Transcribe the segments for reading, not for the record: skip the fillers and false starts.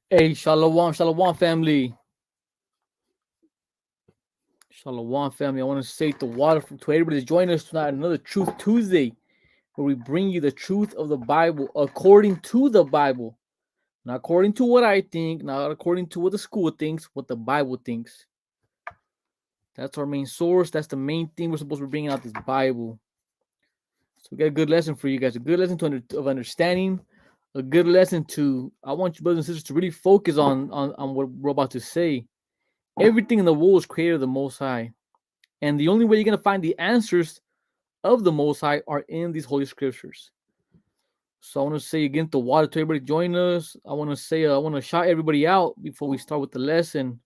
Hey, shalom, shalom, family. Shalom, family. I want to say to everybody that's joining us tonight, another Truth Tuesday, where we bring you the truth of the Bible according to the Bible. Not according to what I think, not according to what the school thinks, what the Bible thinks. That's our main source. That's the main thing we're supposed to be bringing out this Bible. So we got a good lesson for you guys, a good lesson of understanding, a good lesson to, I want you brothers and sisters to really focus on what we're about to say. Everything in the world was created of the Most High. And the only way you're going to find the answers of the Most High are in these Holy Scriptures. So I want to say again to water to everybody join us. I want to shout everybody out before we start with the lesson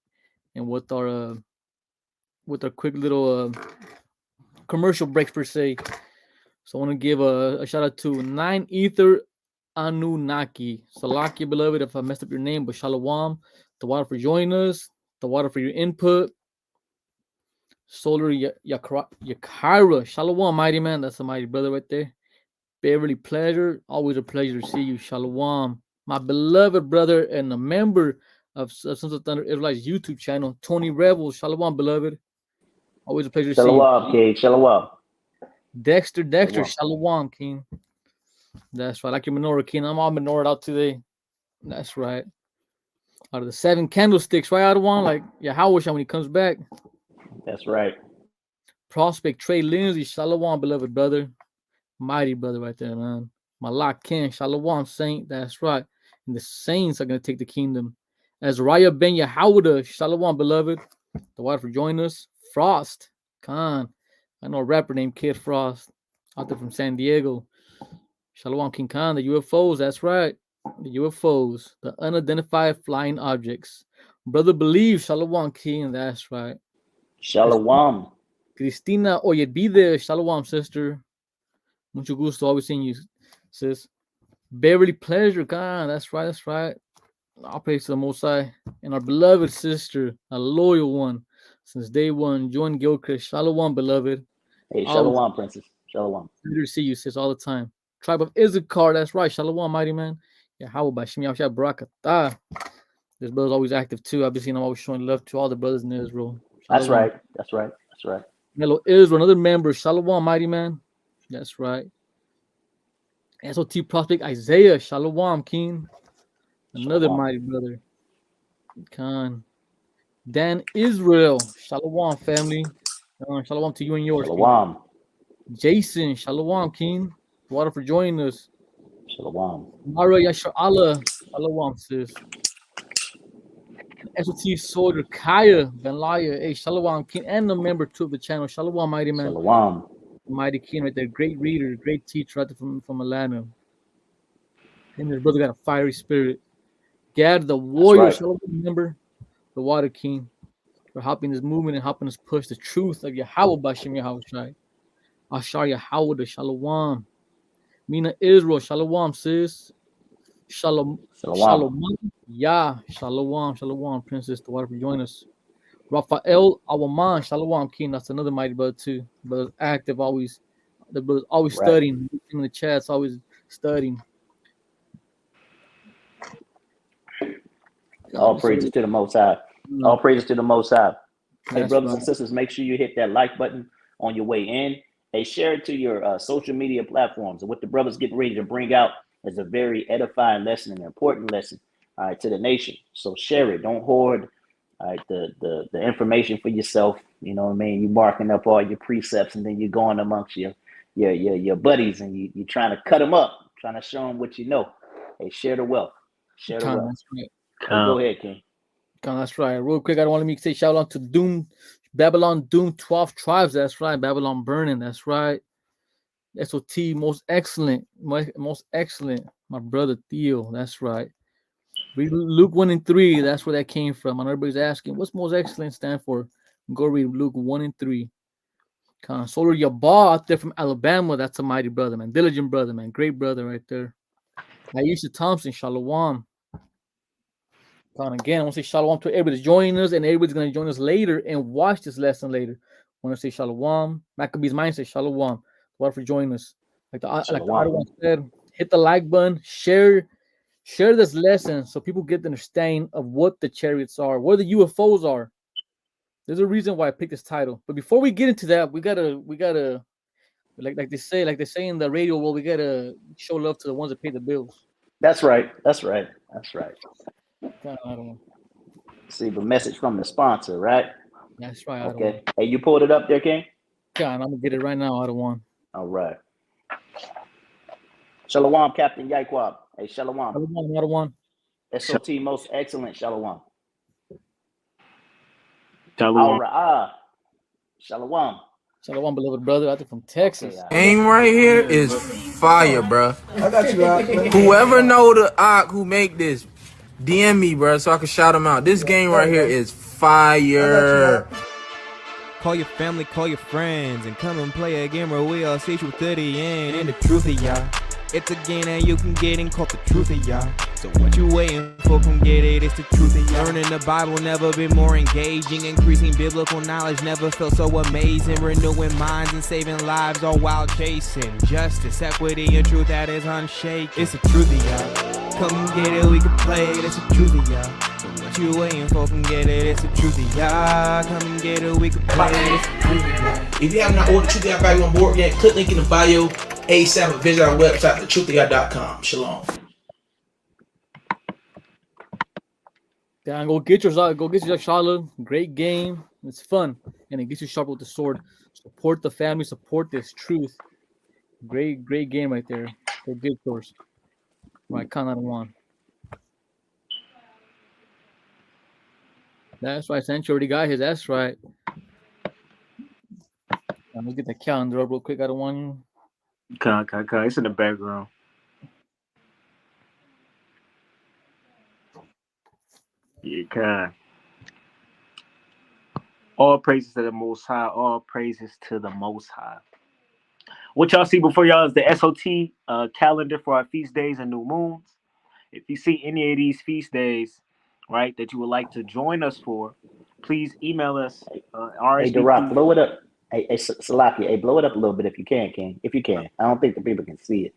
and with our quick little commercial breaks per se. So I want to give a shout out to Nine Ether Anunnaki. Salaki, beloved, if I messed up your name, but Shalom. The water for joining us. The water for your input. Solar Yakira. Shalom, mighty man. That's a mighty brother right there. Beverly Pleasure. Always a pleasure to see you. Shalom. My beloved brother and a member of Sons of Thunder Israelites YouTube channel, Tony Rebel. Shalom, beloved. Always a pleasure to see you. Shalom, King. Shalom. Dexter. Shalom, King. That's right. Like your menorah, King. I'm all menorah out today. That's right. Out of the 7 candlesticks, right out of one, like Yahweh when he comes back. That's right. Prospect Trey Lindsay. Shalom, beloved brother. Mighty brother right there, man. Malak Ken, Shalom Saint. That's right. And the Saints are going to take the kingdom. Azariah Ben Yahawada, Shalom, beloved. The water for joining us. Frost, Khan. I know a rapper named Kid Frost out there from San Diego. Shalom King Khan, the UFOs. That's right. The UFOs, the unidentified flying objects. Brother Believe, Shalom King. That's right. Shalom. Cristina Oyedbide, Shalom, sister. Mucho gusto. Always seeing you, sis. Beverly Pleasure, God. That's right. That's right. I'll praise to the Most High. And our beloved sister, a loyal one since day one, Joan Gilchrist. Shalom, beloved. Hey, Always Shalom, princess. Shalom. good to see you, sis, all the time. Tribe of Issachar. That's right. Shalom, mighty man. Yeah, how about Shemi Yahshua Barakatah? This brother's always active too. I've been seeing him always showing love to all the brothers in Israel. Shalom. That's right. That's right. That's right. Hello, Israel, another member. Shalom, mighty man. That's right. SOT Prospect Isaiah. Shalom, King. Another Shalom. mighty brother. Khan. Dan Israel. Shalom, family. Shalom to you and yours, King. Shalom. Jason. Shalom, King. Water for joining us. Shalom. Mara Yashar Allah. Shalom, sis. SOT Soldier Kaya Benlaya. Hey, Shalom, King. And a member too of the channel. Shalom, mighty man. Shalom. Mighty King right there. Great reader, great teacher right there from Atlanta. And his brother got a fiery spirit. Gad the warrior. right. Shalom, member. The Water King. For helping this movement and helping us push the truth of Yahweh Bashim Yahushai. Ashar Yahweh the Shalom. Mina Israel, Shalom, sis. Shalom. Shalom. Yeah, Shalom, princess. The water for join us. Raphael Awaman, Shalom, King. That's another mighty brother too. Brother's active, always. The brother's always Right. studying. In the chats, always studying. All praises to the Most High. All praises to the Most High. Hey, That's brothers right. and sisters, make sure you hit that like button on your way in. Hey, share it to your social media platforms. And what the brothers getting ready to bring out is a very edifying lesson, an important lesson, all right, to the nation. So share it. Don't hoard, all right, the information for yourself. You know what I mean? You marking up all your precepts, and then you're going amongst your buddies, and you trying to cut them up, trying to show them what you know. Hey, share the wealth. Share the wealth. That's right. Hey, go ahead, King. That's right. Real quick, I don't want me to say shout out to Babylon Doom 12 tribes. That's right. Babylon burning. That's right. SOT most excellent. Most excellent. My brother Theo. That's right. Read Luke 1 and 3. That's where that came from. And everybody's asking, what's most excellent stand for? Go read Luke 1 and 3. Solar Yabal out there from Alabama. That's a mighty brother, man. Diligent brother, man. Great brother right there. Aisha Thompson, Shalom. Again, I want to say shalom to everybody joining us, and everybody's going to join us later and watch this lesson later. I want to say shalom. Maccabee's Mindset, shalom. What for joining us? Like the other one said, hit the like button, share Share this lesson so people get the understanding of what the chariots are, what the UFOs are. There's a reason why I picked this title. But before we get into that, we gotta like they say in the radio world, we gotta show love to the ones that pay the bills. That's right. That's right. That's right. God, I don't want. See the message from the sponsor, right? That's right. I don't Okay. want. Hey, you pulled it up there, King? God, I'm gonna get it right now. I don't want. All right. Shalom, Captain Yaikwab. Hey, Shalom. I don't want. I don't want. SOT most excellent. Shalom. Shalom. Aura. Shalom. Shalom, beloved brother, out there from Texas. Okay, Game right here is fire, bro. I got you out. Whoever know the who make this, DM me, bro, so I can shout them out. This game right here is fire. Call your family, call your friends, and come and play a game where we all see truth to the end and the truth of y'all. It's a game that you can get and call the truth of y'all. So what you waiting for? Come get it, it's the truth of y'all. Learning the Bible never been more engaging. Increasing biblical knowledge never felt so amazing. Renewing minds and saving lives all while chasing justice, equity, and truth that is unshaken. It's the truth of y'all. Come get it, we can play it, it's the truth of y'all. So what you waiting for? Come get it, it's the truth of y'all. Come get it, we can play it, it's the truth of y'all. If you have not ordered Truth of Y'all Bible on board yet, click link in the bio. ASAP, visit our website, thetruthofyall.com. Shalom. Damn, go get yours out. Go get yours, Charlotte. Great game. It's fun, and it gets you sharp with the sword. Support the family. Support this truth. Great game right there. Go get yours. Right, count out of one. That's right. Sancho already got his. That's right. Let me get the calendar up real quick. I don't want. It's in the background. Yeah, kind. All praises to the Most High. All praises to the Most High. What y'all see before y'all is the SOT calendar for our feast days and new moons. If you see any of these feast days, right, that you would like to join us for, please email us. RSVP. Hey, Darak, blow it up. Hey, Salaki, hey, blow it up a little bit if you can, King. If you can. I don't think the people can see it.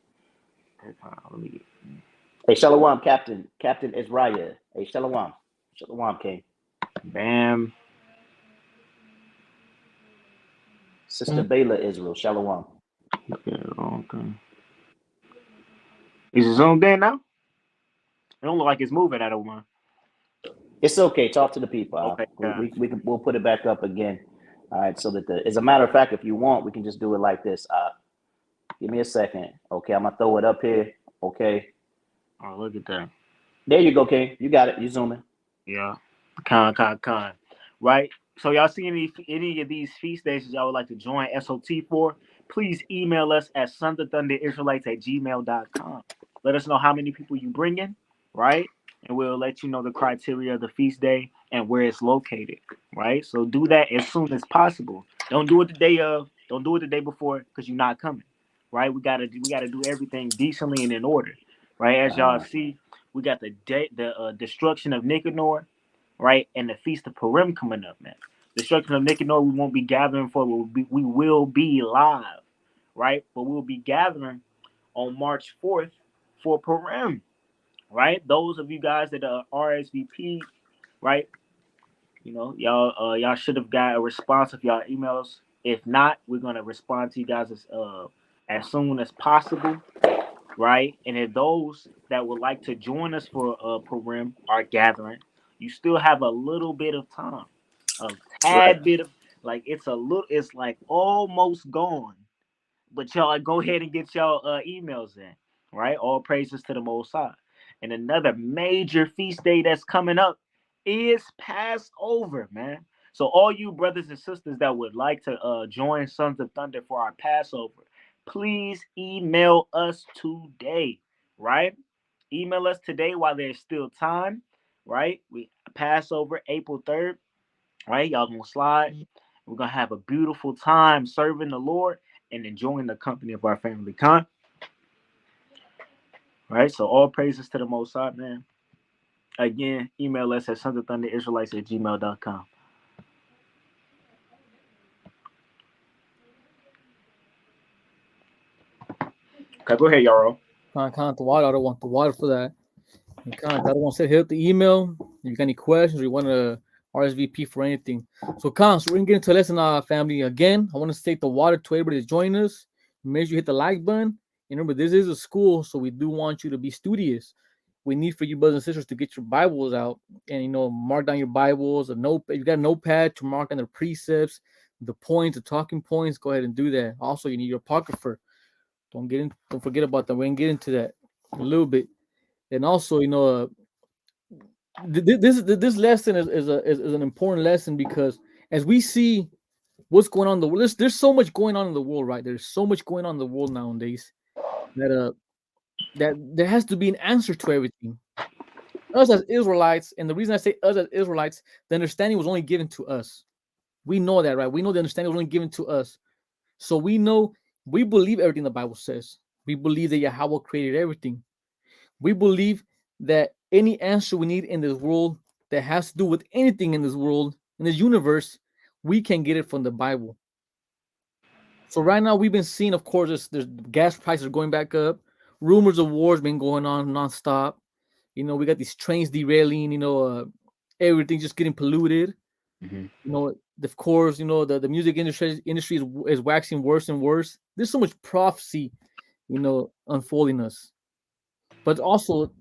Hey, Shalom, Captain Israel. Hey, Shalom. Shalom, King. Bam. Sister Bela Israel. Shalom. Okay. Is it zoomed in now? It don't look like it's moving at one. It's okay. Talk to the people. Okay, We'll put it back up again. All right. So that as a matter of fact, if you want, we can just do it like this. Give me a second. Okay, I'm gonna throw it up here. Okay. Oh, look at that. There you go, King. You got it. You zooming. Yeah. Con. Right. So y'all see any of these feast days y'all would like to join SOT for? Please email us at sonsofthunder.israelites@gmail.com. Let us know how many people you bring in, right? And we'll let you know the criteria of the feast day and where it's located, right? So do that as soon as possible. Don't do it the day of. Don't do it the day before because you're not coming, right? We gotta do everything decently and in order, right? As y'all see, we got the destruction of Nicanor, right, and the Feast of Purim coming up, man. Destruction of Nicanor, we won't be gathering for. We will be live, right? But we'll be gathering on March 4th for Purim. Right, those of you guys that are RSVP, right? You know, y'all should have got a response of y'all emails. If not, we're gonna respond to you guys as soon as possible, right? And if those that would like to join us for Purim are gathering, you still have a little bit of time, a tad bit of it's like almost gone, but y'all go ahead and get y'all emails in, right? All praises to the Most High. And another major feast day that's coming up is Passover, man. So all you brothers and sisters that would like to join Sons of Thunder for our Passover, please email us today, right? Email us today while there's still time, right? We Passover April 3rd, right? Y'all gonna slide. We're gonna have a beautiful time serving the Lord and enjoying the company of our family. Con. Right, so all praises to the Most High, man. Again, email us at sonsofthunder.israelites@gmail.com. Okay, go ahead, Yaro. Count the water. I don't want the water for that. And kind of like I don't want to say, hit up the email if you got any questions or you want to RSVP for anything. So, we're gonna get into a lesson, family. Again, I want to state the water to everybody that's joining us. Make sure you hit the like button. And remember, this is a school, so we do want you to be studious. We need for you, brothers and sisters, to get your Bibles out and mark down your Bibles. A note, if you got a notepad to mark down the precepts, the points, the talking points. Go ahead and do that. Also, you need your apocrypha. Don't forget about that. We're gonna get into that a little bit. And also, this lesson is an important lesson because as we see what's going on in the world, there's so much going on in the world, right? There's so much going on in the world nowadays that there has to be an answer to everything. Us as Israelites, and the reason I say us as Israelites, the understanding was only given to us. We know that, right? We know the understanding was only given to us. So we believe everything the Bible says. We believe that Yahweh created everything. We believe that any answer we need in this world that has to do with anything in this world, in this universe, we can get it from the Bible. So right now we've been seeing, of course, there's gas prices are going back up. Rumors of wars been going on nonstop. We got these trains derailing. Everything just getting polluted. Of course, the music industry is waxing worse and worse. There's so much prophecy, unfolding us. But also,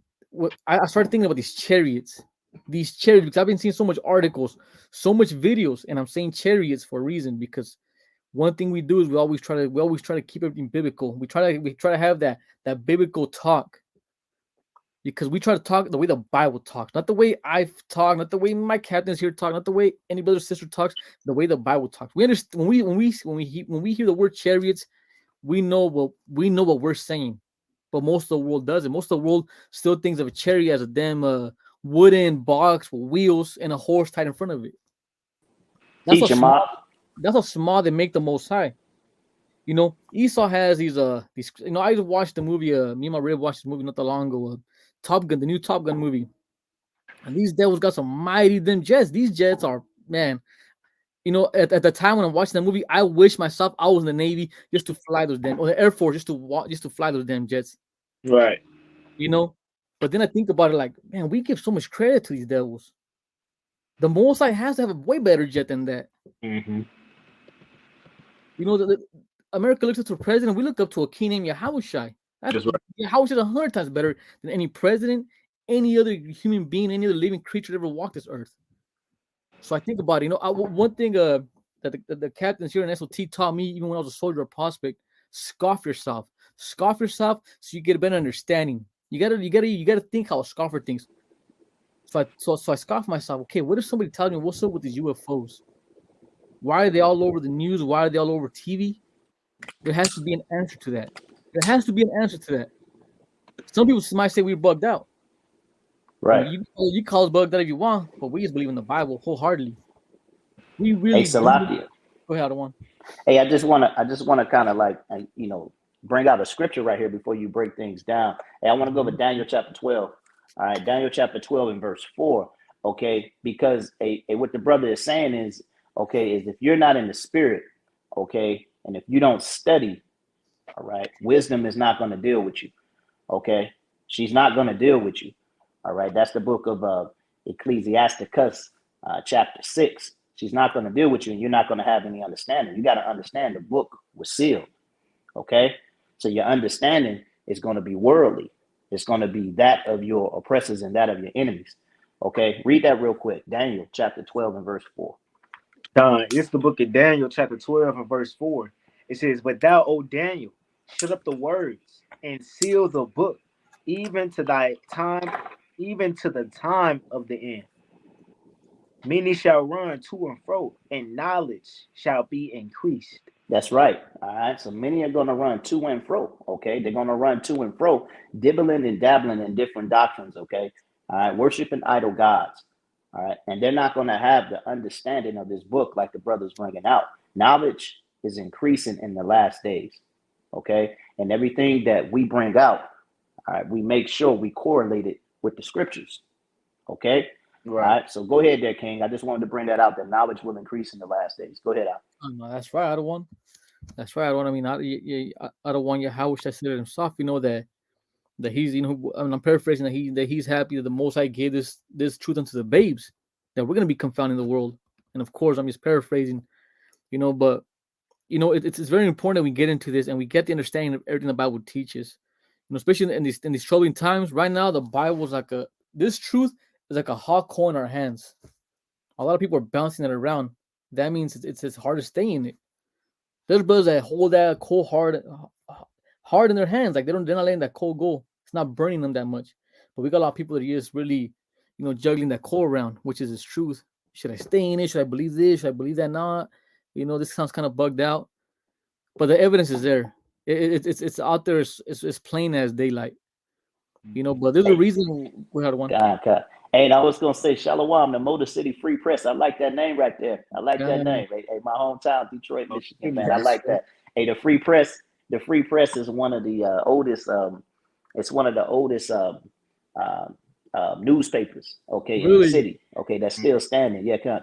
I started thinking about these chariots. Because I've been seeing so much articles, so much videos, and I'm saying chariots for a reason because one thing we do is we always try to keep everything biblical. We try to have that biblical talk because we try to talk the way the Bible talks, not the way I talk, not the way my captains here talk, not the way any brother or sister talks, the way the Bible talks. We understand when we hear the word chariots, we know what we're saying, but most of the world doesn't. Most of the world still thinks of a chariot as a damn wooden box with wheels and a horse tied in front of it. That's Teach how him small. up. That's how small they make the Most High. Esau has these. I just watched the movie. Me and my rib watched this movie not that long ago. Top Gun, the new Top Gun movie, and these devils got some mighty them jets. These jets are, man. At the time when I'm watching the movie, I wish myself I was in the Navy just to fly those damn, or the Air Force just to fly those damn jets. Right. But then I think about it like, man, we give so much credit to these devils. The Most High has to have a way better jet than that. Mm-hmm. America looks up to a president. We look up to a king named Yahushai. That's right. Yahushai is 100 times better than any president, any other human being, any other living creature that ever walked this earth. So I think about it. One thing that the captains here in SOT taught me, even when I was a soldier or prospect, scoff yourself so you get a better understanding. You gotta think how a scoffer thinks. So I scoff myself. Okay, what if somebody tells me what's up with these UFOs? Why are they all over the news? Why are they all over TV? There has to be an answer to that. Some people might say we're bugged out. Right. You call us bugged out if you want, but we just believe in the Bible wholeheartedly. We really. Hey, Salakia. Go ahead, one. Hey, I just want to kind of like, bring out a scripture right here before you break things down. Hey, I want to go over Daniel chapter 12. All right, Daniel chapter 12 and verse 4. Okay, because what the brother is saying is if you're not in the spirit, okay, and if you don't study, all right, wisdom is not going to deal with you. Okay, she's not going to deal with you. All right, that's the book of Ecclesiasticus, chapter 6. She's not going to deal with you, and you're not going to have any understanding. You got to understand the book was sealed. Okay, so your understanding is going to be worldly. It's going to be that of your oppressors and that of your enemies. Okay, read that real quick. Daniel chapter 12 and verse 4. It's the book of Daniel, chapter 12 and verse 4. It says, "But thou, O Daniel, shut up the words and seal the book, even to the time of the end. Many shall run to and fro, and knowledge shall be increased." That's right. All right. So many are going to run to and fro. Okay. They're going to run to and fro, dibbling and dabbling in different doctrines. Okay. All right. Worshiping idol gods. All right. And they're not going to have the understanding of this book like the brother's bringing out. Knowledge is increasing in the last days. Okay. And everything that we bring out, all right, we make sure we correlate it with the scriptures. Okay. Right. All right. So go ahead there, King. I just wanted to bring that out, that knowledge will increase in the last days. Go ahead, Al. Oh, no, that's right. I don't want your house. I said it himself. that he's, I mean, I'm paraphrasing, that he's happy that the Most High gave this truth unto the babes, that we're gonna be confounding the world. And of course, I'm just paraphrasing, but it's very important that we get into this and we get the understanding of everything the Bible teaches. Especially in these troubling times. Right now, the Bible is this truth is like a hot coal in our hands. A lot of people are bouncing it around. That means it's hard to stay in it. There's brothers that hold that coal hard in their hands, like they're not letting that coal go. It's not burning them that much. But we got a lot of people that are just really, juggling that coal around, which is its truth. Should I stay in it? Should I believe this? Should I believe that not? This sounds kind of bugged out, but the evidence is there. It's out there. It's plain as daylight. But there's a reason we had one. God. Hey, and I was gonna say Shalom, the Motor City Free Press. I like that name right there. I like that name. Hey, my hometown, Detroit, Michigan, man. I like that. Hey, the Free Press is one of the oldest. It's one of the oldest newspapers. Okay, in the city. Okay, that's still standing. Yeah, con.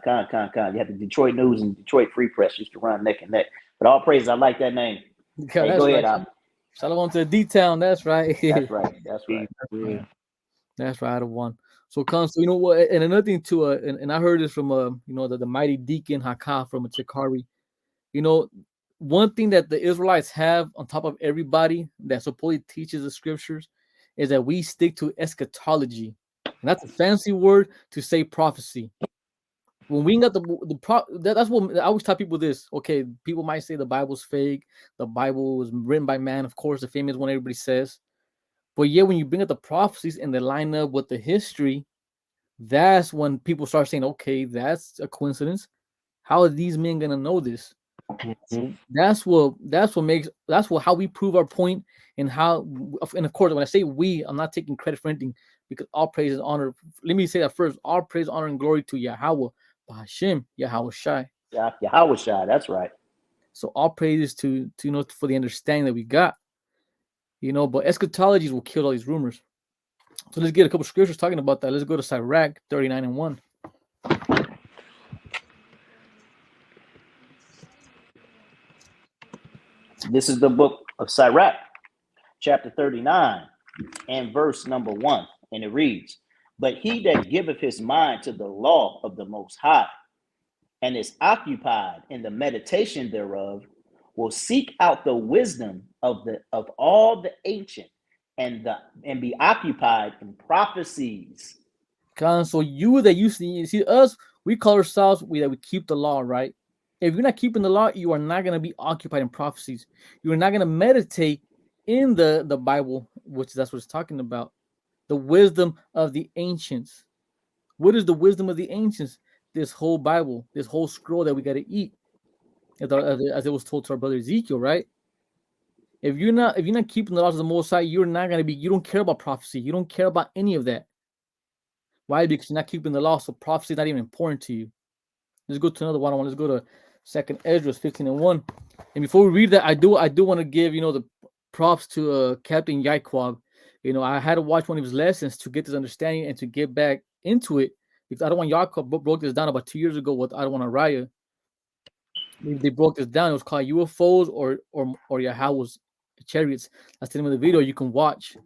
You have the Detroit News and Detroit Free Press used to run neck and neck. But all praise, I like that name. Hey, go ahead, Al. Shalom to the D-Town. That's right. That's right. Yeah. That's right. Out of one. So, you know what? And another thing too, and I heard this from the mighty deacon Haka from Chikari. One thing that the Israelites have on top of everybody that supposedly teaches the scriptures is that we stick to eschatology, and that's a fancy word to say prophecy. When we got that's what I always tell people this. Okay, people might say the Bible's fake. The Bible was written by man, of course, the famous one everybody says. But yeah, when you bring up the prophecies and they line up with the history, that's when people start saying, okay, that's a coincidence. How are these men gonna know this? So how we prove our point, and of course, when I say we, I'm not taking credit for anything, because all praise and honor. Let me say that first. All praise, honor, and glory to Yahweh, Bahashim, Yahweh Shai. Yeah, Yahweh Shai. That's right. So all praises to for the understanding that we got. But eschatologies will kill all these rumors. So let's get a couple scriptures talking about that. Let's go to Sirach 39:1. This is the book of Sirach, chapter 39, and verse number 1. And it reads, "But he that giveth his mind to the law of the Most High, and is occupied in the meditation thereof, will seek out the wisdom of all the ancient, and be occupied in prophecies." So you see us, we call ourselves that we keep the law, right? If you're not keeping the law, you are not going to be occupied in prophecies. You are not going to meditate in the Bible, which that's what it's talking about. The wisdom of the ancients. What is the wisdom of the ancients? This whole Bible, this whole scroll that we got to eat, as it was told to our brother Ezekiel, right? If you're not keeping the laws of the Most High, you don't care about prophecy. You don't care about any of that. Why? Because you're not keeping the law, so prophecy is not even important to you. Let's go to another one. Let's go to 2nd Esdras 15:1. And before we read that, I do want to give the props to Captain Yaikwab. I had to watch one of his lessons to get this understanding and to get back into it, because I don't want Yaikwab broke this down about 2 years ago with I don't want to Raya. They broke this down. It was called UFOs or Yahweh's Chariots. That's the name of the video you can watch.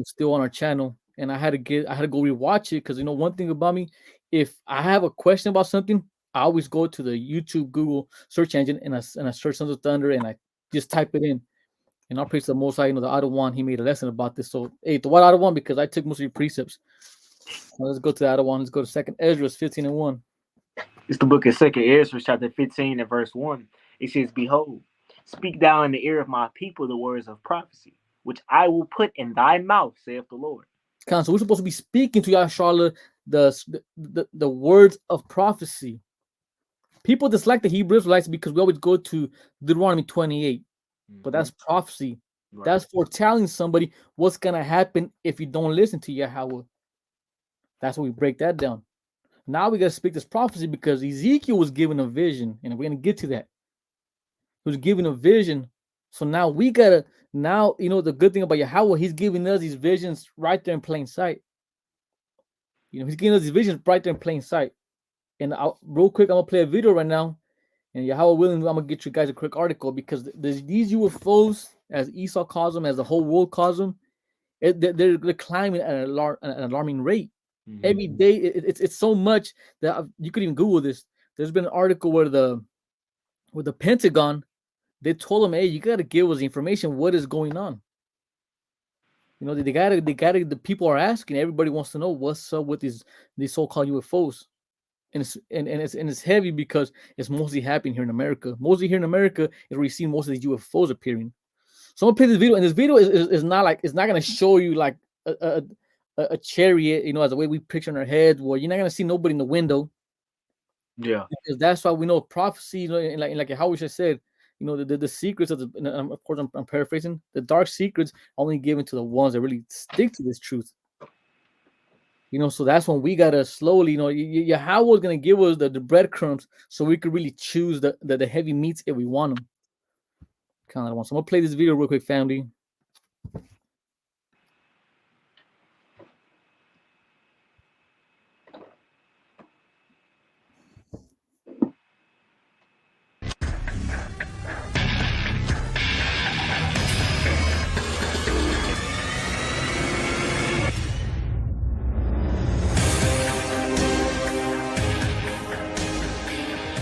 Still on our channel. And I had to go rewatch it, because one thing about me, if I have a question about something, I always go to the YouTube, Google search engine, and I search Sons of Thunder, and I just type it in. And I'll praise the Most High. The other one, he made a lesson about this. So, hey, the what other one? Because I took most of your precepts. So let's go to the other one. Let's go to 2nd Esdras 15:1. It's the book of 2nd Esdras, chapter 15 and verse 1. It says, "Behold, speak thou in the ear of my people the words of prophecy, which I will put in thy mouth, saith the Lord." So we're supposed to be speaking to Yahshua the words of prophecy. People dislike the Hebrew Israelites because we always go to Deuteronomy 28, but that's prophecy. Right. That's foretelling somebody what's gonna happen if you don't listen to Yahweh. That's what we break that down. Now we gotta speak this prophecy, because Ezekiel was given a vision, and we're gonna get to that. He was given a vision, so now we gotta. Now the good thing about Yahweh, he's giving us these visions right there in plain sight. He's giving us these visions right there in plain sight. And real quick, I'm gonna play a video right now, and Yahweh willing, I'm gonna get you guys a quick article, because these UFOs, as Esau calls them, as the whole world calls them, They're climbing at an alarming rate. Every day. It's so much that you could even Google this. There's been an article where the Pentagon, they told them, hey, you got to give us information. What is going on? You know, they gotta. The people are asking. Everybody wants to know what's up with these so-called UFOs, and it's heavy because it's mostly happening here in America. Mostly here in America is where we see most of these UFOs appearing. So I'm gonna play this video, and this video is not like, it's not gonna show you like a chariot, you know, as the way we picture in our heads. Well, you're not gonna see nobody in the window. Yeah. Because that's why we know prophecy, you know, and like how we just said, you know, the secrets of the, and of course I'm paraphrasing, the dark secrets only given to the ones that really stick to this truth. You know, so that's when we gotta slowly, you know, Yahweh is gonna give us the breadcrumbs so we could really choose the heavy meats if we want them. Kind of one. So I'm gonna play this video real quick, family.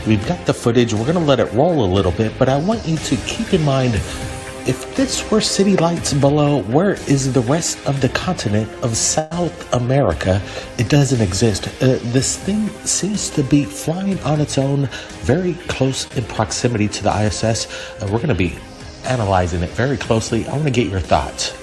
We've got the footage. We're going to let it roll a little bit, but I want you to keep in mind, if this were city lights below, where is the rest of the continent of South America? It doesn't exist. This thing seems to be flying on its own, very close in proximity to the ISS. We're going to be analyzing it very closely. I want to get your thoughts.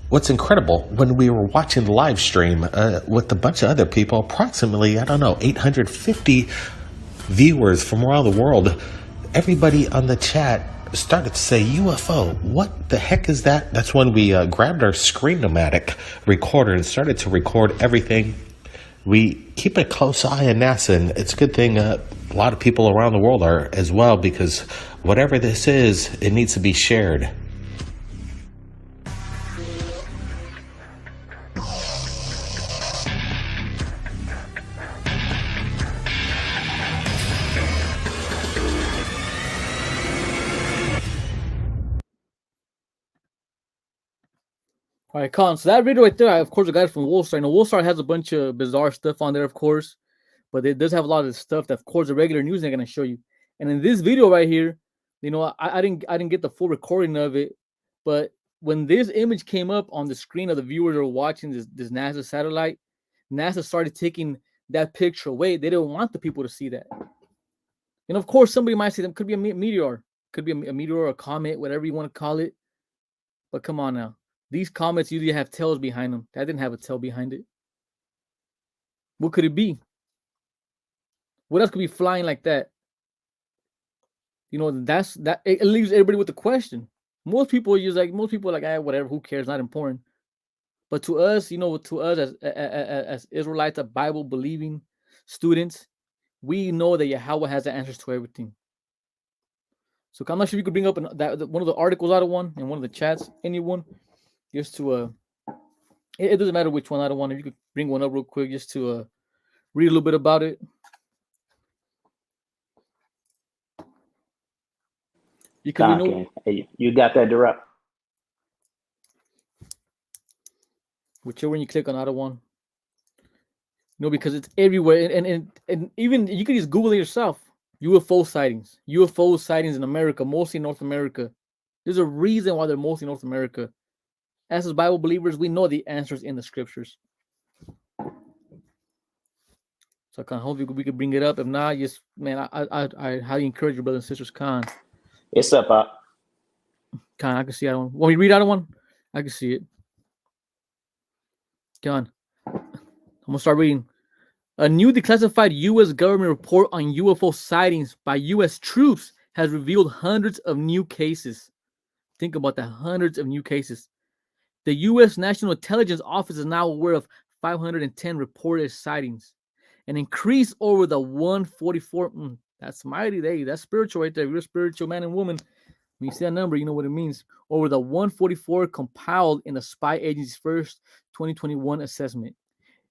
What's incredible, when we were watching the live stream with a bunch of other people, approximately, 850 viewers from around the world, everybody on the chat started to say, UFO, what the heck is that? That's when we grabbed our Screen-O-Matic recorder and started to record everything. We keep a close eye on NASA, and it's a good thing a lot of people around the world are as well, because whatever this is, it needs to be shared. All right, Colin. So that video right there, of course, I got it from Wolfstar. Now, Wolfstar has a bunch of bizarre stuff on there, of course, but it does have a lot of the stuff that, of course, the regular news ain't gonna show you. And in this video right here, you know, I didn't get the full recording of it, but when this image came up on the screen of the viewers who were watching this NASA satellite, NASA started taking that picture away. They didn't want the people to see that. And of course, somebody might say that could be a meteor, could be a meteor or a comet, whatever you want to call it. But come on now. These comets usually have tails behind them. That didn't have a tail behind it. What could it be? What else could be flying like that? You know, that it leaves everybody with the question. Most people are like, whatever, who cares? Not important. But to us, you know, as Israelites, Bible believing students, we know that Yahweh has the answers to everything. So I'm not sure if you could bring up one of the articles out of one in one of the chats, anyone. Just to it doesn't matter which one. I don't want. If you could bring one up real quick, just to read a little bit about it. You can hey, you got that direct. Whichever one you click on, I don't want. No, because it's everywhere, and even you can just Google it yourself. UFO sightings in America, mostly North America. There's a reason why they're mostly North America. As Bible believers, we know the answers in the scriptures. So I kind of hope we could bring it up. If not, just man, I highly encourage your brothers and sisters. Khan, it's up. Khan, I can see. I don't want me to read out of one. I can see it. Khan, I'm gonna start reading. A new declassified U.S. government report on UFO sightings by U.S. troops has revealed hundreds of new cases. Think about that, hundreds of new cases. The U.S. National Intelligence Office is now aware of 510 reported sightings, an increase over the 144. That's mighty. That's spiritual right there. If you're a spiritual man and woman, when you see that number, you know what it means. Over the 144 compiled in the spy agency's first 2021 assessment.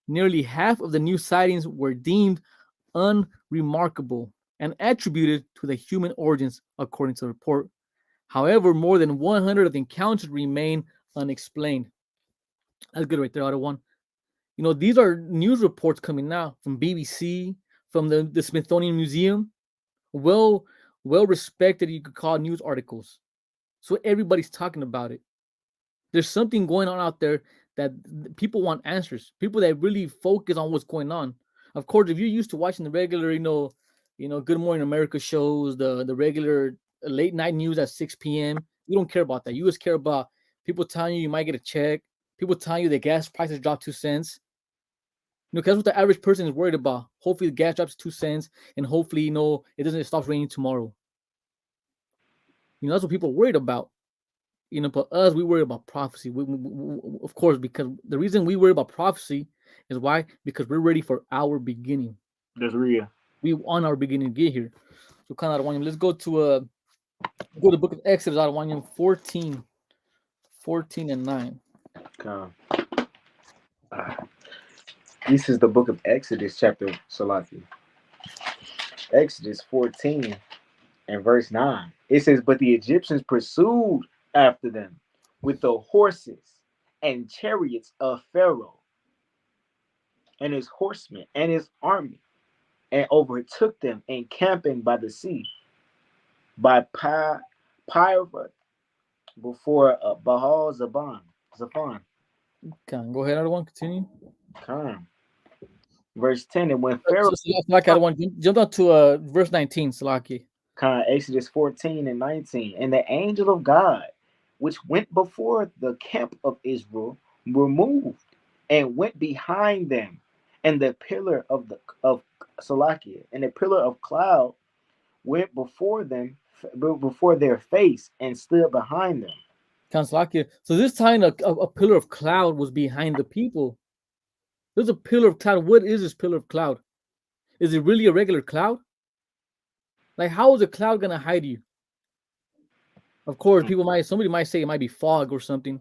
Nearly half of the new sightings were deemed unremarkable and attributed to the human origins, according to the report. However, more than 100 of the encounters remain unexplained. That's good right there, Otto one. These are news reports coming out from BBC, from the Smithsonian Museum. Well, well respected, you could call news articles. So everybody's talking about it. There's something going on out there that people want answers. People that really focus on what's going on. Of course, if you're used to watching the regular, Good Morning America shows, the regular late night news at 6 p.m., you don't care about that. You just care about people telling you might get a check, people telling you the gas prices dropped 2 cents. Because that's what the average person is worried about. Hopefully the gas drops 2 cents, and hopefully, it doesn't stop raining tomorrow. That's what people are worried about. But us, we worry about prophecy. Of course, because the reason we worry about prophecy is why? Because we're ready for our beginning. That's real. We want our beginning to get here. So kind of let's go to the book of Exodus, out of 14 and 9. Come. This is the book of Exodus, chapter Salaki. Exodus 14 and verse 9. It says, but the Egyptians pursued after them with the horses and chariots of Pharaoh and his horsemen and his army, and overtook them encamping by the sea, by Pirath, before Baal Zephon. Go ahead, other one. Continue. Come. Verse 10, and when Pharaoh... Salaki, I want to jump down to verse 19, Salaki. Exodus 14 and 19. And the angel of God, which went before the camp of Israel, removed and went behind them, and the pillar of Salakia, and the pillar of cloud went before them, before their face, and stood behind them. Salakia. So this time a pillar of cloud was behind the people. There's a pillar of cloud. What is this pillar of cloud? Is it really a regular cloud? Like, how is a cloud gonna hide you? Of course, somebody might say it might be fog or something.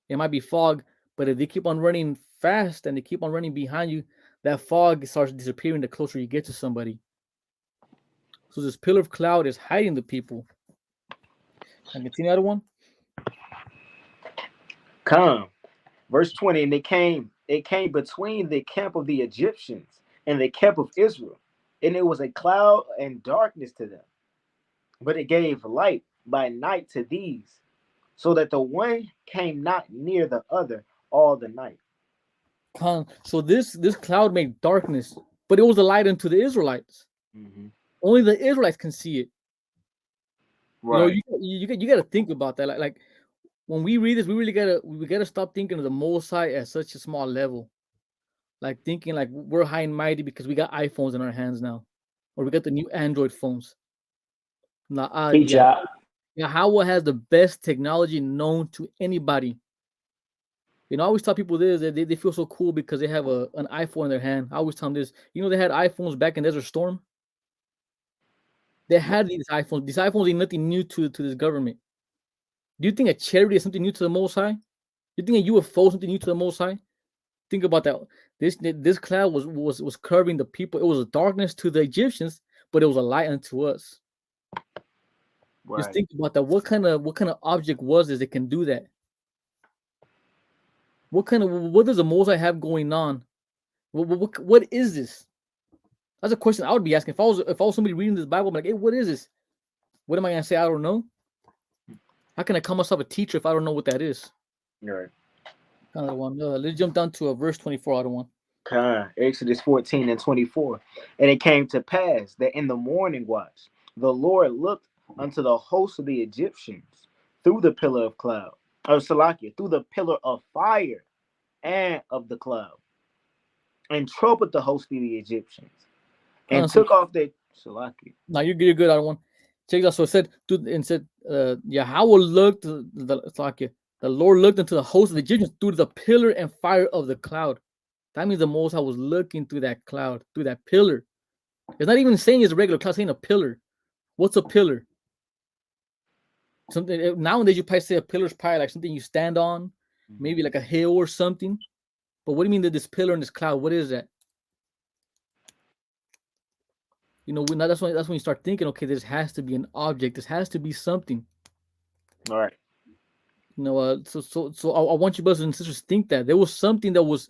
It might be fog, but if they keep on running fast and they keep on running behind you, that fog starts disappearing the closer you get to somebody. So this pillar of cloud is hiding the people. Can I continue, other one? Come. Verse 20, and it came between the camp of the Egyptians and the camp of Israel, and it was a cloud and darkness to them, but it gave light by night to these, so that the one came not near the other all the night. So this cloud made darkness, but it was a light unto the Israelites. Mm-hmm. Only the Israelites can see it. Right. You got to think about that. Like when we read this, we gotta stop thinking of the Most High at such a small level. Like thinking like we're high and mighty because we got iPhones in our hands now, or we got the new Android phones. Yahweh has the best technology known to anybody. I always tell people this, that they feel so cool because they have an iPhone in their hand. I always tell them this. They had iPhones back in Desert Storm. They had these iPhones. These iPhones ain't nothing new to this government. Do you think a chariot is something new to the Most High? Do you think a UFO is something new to the Most High? Think about that. This cloud was covering the people. It was a darkness to the Egyptians, but it was a light unto us. Right. Just think about that. What kind of object was this that can do that? What does the Most High have going on? What is this? That's a question I would be asking. If I was somebody reading this Bible, I'm like, hey, what is this? What am I gonna say? I don't know. How can I call myself a teacher if I don't know what that is? Right. Another one. Let's jump down to verse 24. Other one. Exodus 14 and 24. And it came to pass that in the morning watch, the Lord looked unto the host of the Egyptians through the pillar of cloud, through the pillar of fire and of the cloud, and troubled the host of the Egyptians, and took off their Salakia. Now you're good. Other one. Check it out. So it said, Yahweh looked, the Lord looked into the host of the Egyptians through the pillar and fire of the cloud. That means the Most High was looking through that cloud, through that pillar. It's not even saying it's a regular cloud, it's saying a pillar. What's a pillar? Something nowadays you probably say a pillar is probably like something you stand on, maybe like a hill or something. But what do you mean that this pillar and this cloud? What is that? You know, that's when you start thinking, okay, this has to be an object. This has to be something. All right. You know, I want you brothers and sisters to think that there was something that was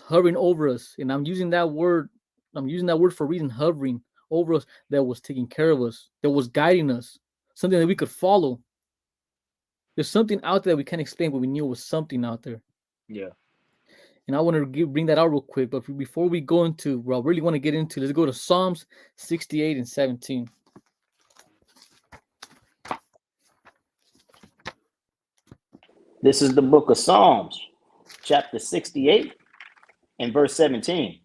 hovering over us, and I'm using that word. I'm using that word for a reason, hovering over us, that was taking care of us, that was guiding us, something that we could follow. There's something out there that we can't explain, but we knew it was something out there. Yeah. And I want to bring that out real quick. But before we go into what I really want to get into, let's go to Psalms 68 and 17. This is the book of Psalms, chapter 68 and verse 17.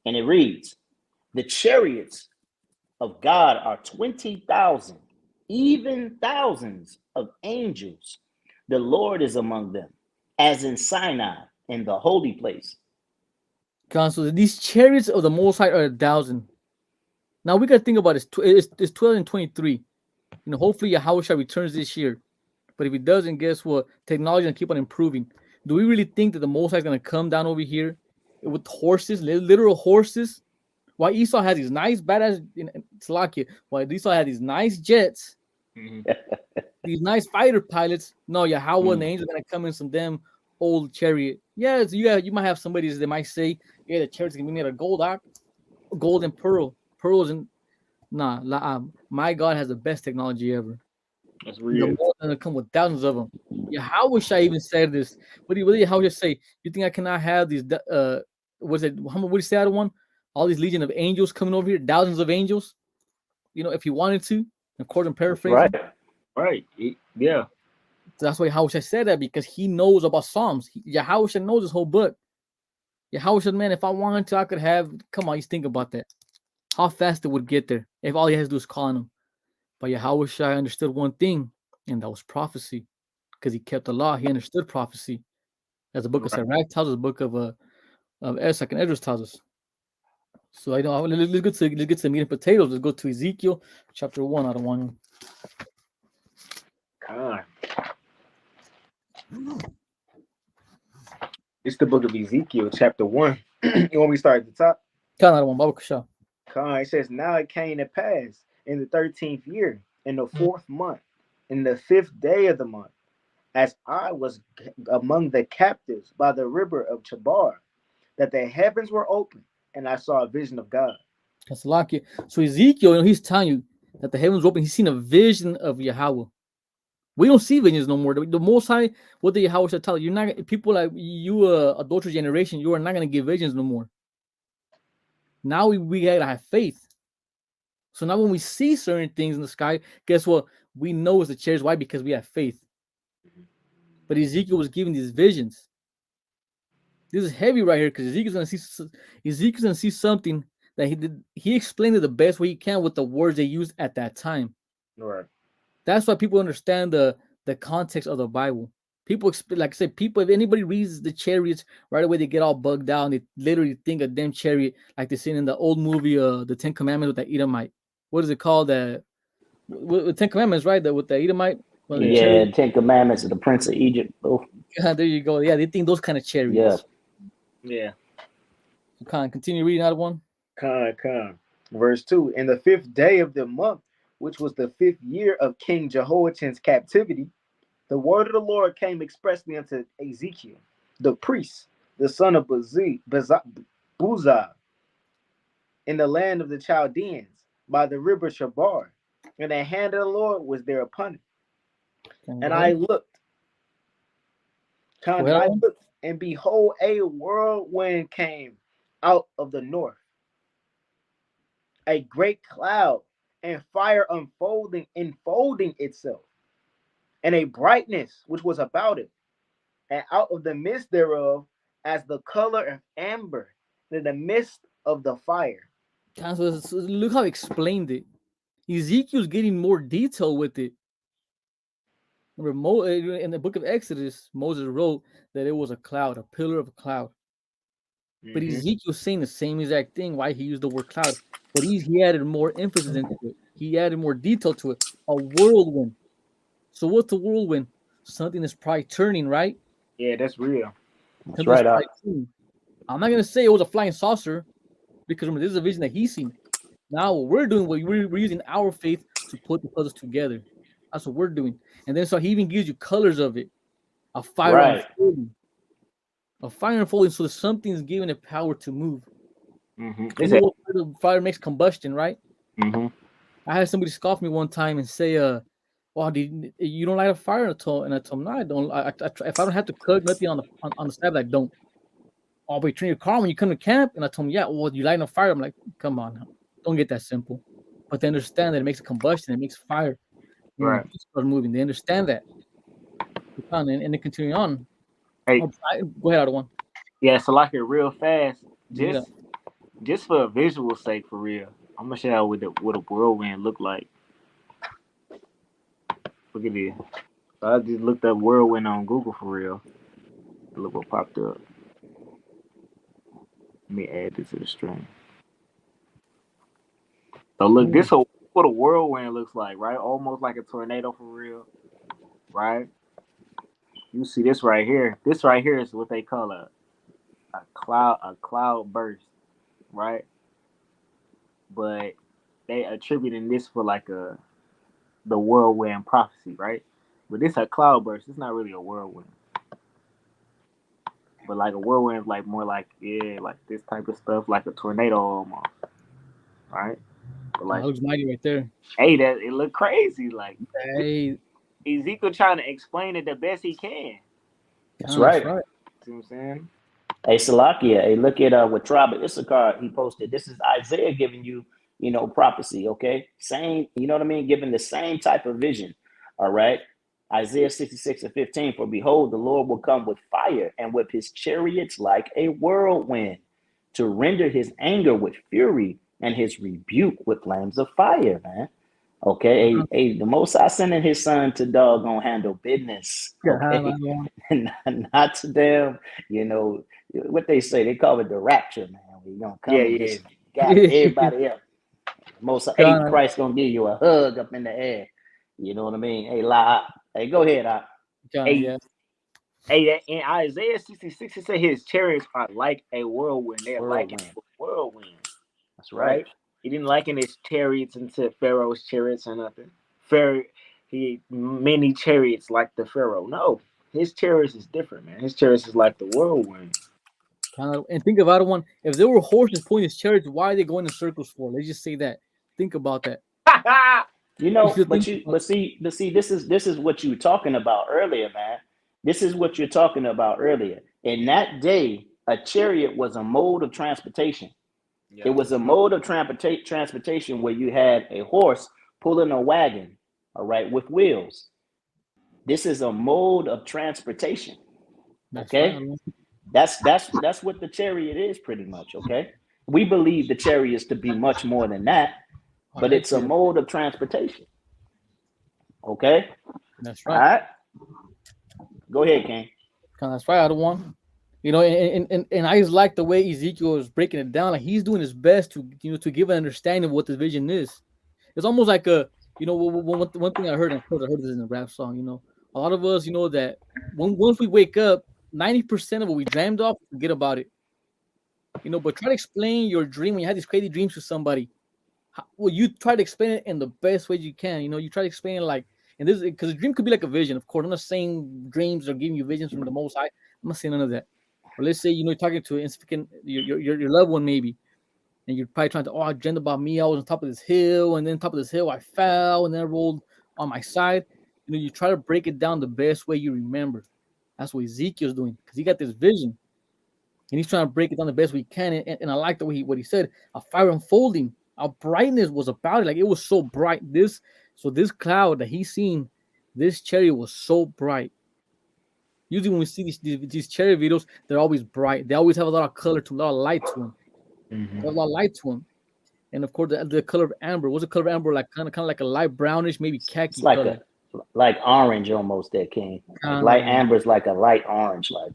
And it reads, the chariots of God are 20,000, even thousands of angels. The Lord is among them, as in Sinai, in the holy place. God, so these chariots of the Most High are 1,000. Now we got to think about it. It's 2023. You know, hopefully Yahweh returns this year. But if he doesn't, guess what? Technology going to keep on improving. Do we really think that the Most High is going to come down over here with horses, literal horses? While Esau has these nice, badass, Slovakia, while Esau had these nice jets, these nice fighter pilots, no, Yahweh and the angels are going to come in some damn old chariot. Yeah, you might have somebody that might say, yeah, the chariot's going to be made of gold and pearls, and my God has the best technology ever. That's real. The more gonna come with thousands of them. Yeah, how wish I even said this? What do you say? You think I cannot have these? What do you say? Out one? All these legion of angels coming over here, thousands of angels. You know, if you wanted to, of course, I'm paraphrasing. Right. Yeah. So that's why Yahushua said that, because he knows about Psalms. Yahushua knows this whole book. Yahushua, man, if I wanted to, I could have. Come on, you think about that. How fast it would get there if all he has to do is call on him. But Yahushua understood one thing, and that was prophecy, because he kept the law. He understood prophecy, as the book of Sirach tells us, the book of Esek and Esdras tells us. So I know. Let's get to the meat and potatoes. Let's go to Ezekiel chapter 1. I don't want to. It's the book of Ezekiel, chapter 1. You want me to start at the top? It says, now it came to pass in the 13th year, in the 4th month, in the 5th day of the month, as I was among the captives by the river of Chabar, that the heavens were open, and I saw a vision of God. So Ezekiel, he's telling you that the heavens were open. He's seen a vision of Yahweh. We don't see visions no more. The Most High, what the Yahweh should tell you, you're not, people like you, adulterous generation, you are not going to get visions no more. Now we gotta have faith. So now when we see certain things in the sky, guess what? We know it's the chairs. Why? Because we have faith. But Ezekiel was giving these visions. This is heavy right here, because Ezekiel's gonna see something that he explained it the best way he can with the words they used at that time. Right. That's why people understand the context of the Bible. People, like I said, if anybody reads the chariots, right away they get all bugged out and they literally think of them chariot like they seen in the old movie, the 10 Commandments with the Edomite. What is it called? The 10 Commandments, right? With the Edomite. Yeah, 10 Commandments of the Prince of Egypt. Oh. Yeah, there you go. Yeah, they think those kind of chariots. Yeah. So continue reading out one. Verse 2. In the 5th day of the month, which was the 5th year of King Jehoiachin's captivity, the word of the Lord came expressly unto Ezekiel, the priest, the son of Buzah, in the land of the Chaldeans, by the river Chabar, and the hand of the Lord was there upon it. And I looked, and behold, a whirlwind came out of the north, a great cloud, and fire enfolding itself, and a brightness which was about it, and out of the midst thereof, as the color of amber, in the midst of the fire. So look how he explained it. Ezekiel's getting more detail with it. Remember, in the book of Exodus, Moses wrote that it was a cloud, a pillar of a cloud. But Ezekiel's saying the same exact thing. Why he used the word cloud, but he added more emphasis into it. He added more detail to it. A whirlwind. So what's a whirlwind? Something that's probably turning, right? Yeah, that's real. That's right. I'm not gonna say it was a flying saucer, because remember, this is a vision that he's seen. Now what we're doing, we're using our faith to put the puzzles together. That's what we're doing. And then so he even gives you colors of it. A fire Right. unfolding. A fire unfolding, so something's given it power to move. Mm-hmm. You know what the fire makes combustion, right? Mm-hmm. I had somebody scoff me one time and say, well, you don't light a fire?" And I told him, "No, I don't. If I don't have to cook nothing on the side, I don't." "Oh, but you turn your car when you come to camp?" And I told him, "Yeah, well, you light a fire?" I'm like, "Come on now, don't get that simple." But they understand that it makes a combustion, it makes fire. Right. People start moving. They understand that. And then continue on. Hey, Go ahead, other one. yeah, so like it real fast, Yeah. just for a visual sake, for real. I'm gonna show you what a whirlwind look like. Look at this. So I just looked up whirlwind on Google for real. Look what popped up. Let me add this to the stream. So look, this is what a whirlwind looks like, right? Almost like a tornado for real, right? You see this right here. This right here is what they call a cloud burst, right? But they attributing this for like the whirlwind prophecy, right? But this a cloud burst. It's not really a whirlwind. But like a whirlwind, like more like like this type of stuff, like a tornado almost, right? But like, looks mighty right there. hey, that it look crazy. Like, Hey, Ezekiel trying to explain it the best he can. That's right. See what I'm saying? Hey, Salakia, hey, look at what Tribe of Issachar he posted. This is Isaiah giving you, prophecy, okay? Same, you know what I mean? Giving the same type of vision, all right? Isaiah 66:15, for behold, the Lord will come with fire and with his chariots like a whirlwind to render his anger with fury and his rebuke with flames of fire, man. Okay, hey, the Most High sending his son to doggone handle business, okay? Not to them, what they say, they call it the rapture, man. We're gonna come and just gather everybody up. Most Christ gonna give you a hug up in the air. You know what I mean? Hey, hey, go ahead, Hey, in Isaiah 66, it said his chariots are like a whirlwind. They're like a whirlwind. That's right. He didn't liken his chariots into Pharaoh's chariots or nothing. He many chariots like the Pharaoh. No, his chariots is different, man. His chariots is like the whirlwind. And think about one. If there were horses pulling his chariots, why are they going in circles for? Let's just say that. Think about that. But see, this is what you were talking about earlier, man. This is what you're talking about earlier. In that day, a chariot was a mode of transportation. Yeah. It was a mode of transportation where you had a horse pulling a wagon, all right, with wheels. This is a mode of transportation. Okay, that's what the chariot is, pretty much. Okay, we believe the chariot is to be much more than that, but it's a mode of transportation. Okay, that's right. All right, go ahead, King. That's right, other one. And I just like the way Ezekiel is breaking it down. Like he's doing his best to to give an understanding of what this vision is. It's almost like one thing I heard. I heard this in a rap song. A lot of us, that once we wake up, 90% of what we dreamed of, forget about it. But try to explain your dream when you had these crazy dreams to somebody. Well, you try to explain it in the best way you can. You try to explain it like, and this because a dream could be like a vision. Of course, I'm not saying dreams are giving you visions from the Most High. I'm not saying none of that. Or let's say you're talking to your loved one maybe, and you're probably trying to I dreamed about me. I was on top of this hill, and then top of this hill I fell, and then I rolled on my side. You try to break it down the best way you remember. That's what Ezekiel's doing because he got this vision, and he's trying to break it down the best we can. And I like the way what he said: a fire unfolding, a brightness was about it. Like it was so bright. This cloud that he's seen, this chariot was so bright. Usually when we see these chariot videos, they're always bright. They always have a lot of color to them, a lot of light to them. Mm-hmm. A lot of light to them. And of course, the color of amber. What's the color of amber? Like kind of like a light brownish, maybe khaki it's like color. Like orange almost there, King. Like light amber is like a light orange, like.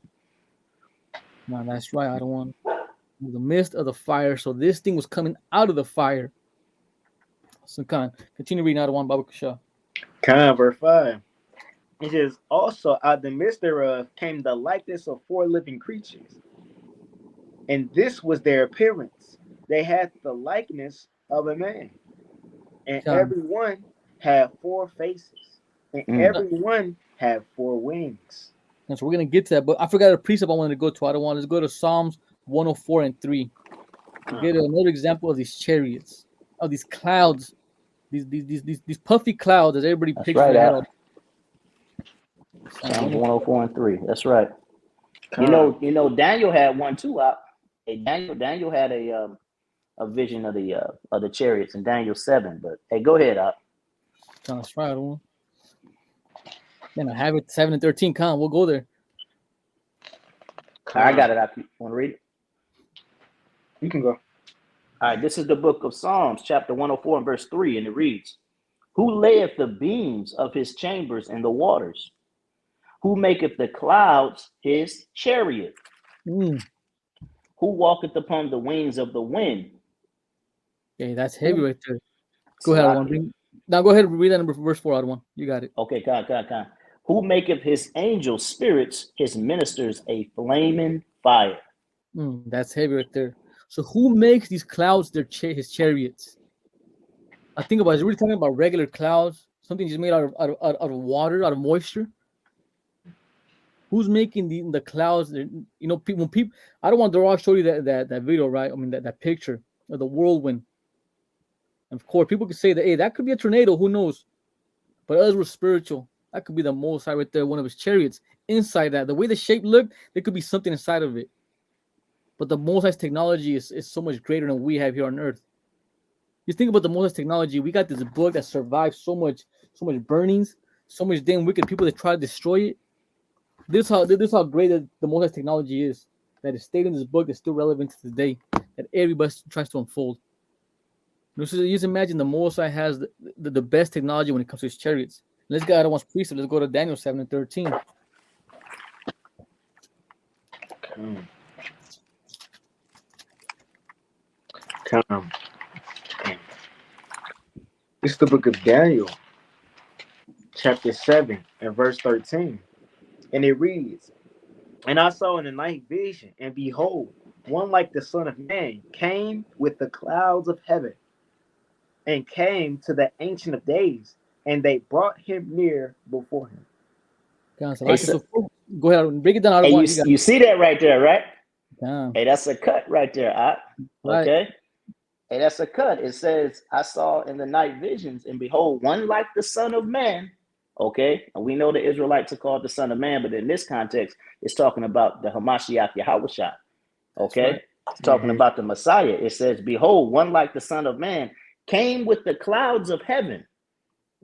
No, that's right. I don't want the mist of the fire. So this thing was coming out of the fire. So continue reading out of one Baba Kasha. Verse 5. It says, also out of the midst thereof came the likeness of 4 living creatures. And this was their appearance. They had the likeness of a man, and Con. every one had 4 faces, and every one had 4 wings. And so we're gonna get to that, but I forgot a precept I wanted to go to. I don't want to go to Psalms 104 and 3 to get another example of these chariots, of these clouds, these puffy clouds that everybody That's pictures right, their head Al. on. Psalms 104 and 3. That's right. Con. You know, Daniel had one too. Hey, Daniel had a vision of the chariots in Daniel 7. But hey, go ahead, Al. That's right. Man, I have it 7 and 13. Con, we'll go there. I got it. Al. Want to read it? You can go. All right. This is the book of Psalms, chapter 104 and verse 3, and it reads, "Who layeth the beams of his chambers in the waters? Who maketh the clouds his chariot? Who walketh upon the wings of the wind?" Okay, that's heavy right there. Go ahead, Adwan. Now go ahead and read that number verse 4, Adwan. You got it. Okay, come. Who maketh his angel spirits, his ministers a flaming fire? That's heavy right there. So who makes these clouds his chariots? I think about it. Is it really talking about regular clouds? Something just made out of water, out of moisture? Who's making the clouds? You know, when people. I don't want to show you that video, right? I mean that picture of the whirlwind. And of course, people could say that, hey, that could be a tornado. Who knows? But us were spiritual. That could be the Most High right there, one of his chariots. Inside that, the way the shape looked, there could be something inside of it. But the Most High's technology is so much greater than we have here on Earth. You think about the Most High's technology. We got this book that survived so much burnings, so much damn wicked people that try to destroy it. This how great the Most High's technology is. That is stated in this book that's still relevant to today. That everybody tries to unfold. You just imagine the Most High has the best technology when it comes to his chariots. Let's go. I don't want precept. Let's go to Daniel 7 and 13. Come. This is the book of Daniel, chapter 7 and verse 13. And it reads, "And I saw in the night vision, and behold, one like the Son of Man came with the clouds of heaven, and came to the Ancient of Days, and they brought him near before him." Go ahead and break it down. Hey, you see that right there, right? Damn. Hey, that's a cut right there. Right. Okay. Hey, that's a cut. It says, "I saw in the night visions, and behold, one like the Son of Man." Okay. And we know the Israelites are called the Son of Man, but in this context, it's talking about the Hamashiach Yahushua. Okay. Right. It's talking about the Messiah. It says, "Behold, one like the Son of Man came with the clouds of heaven."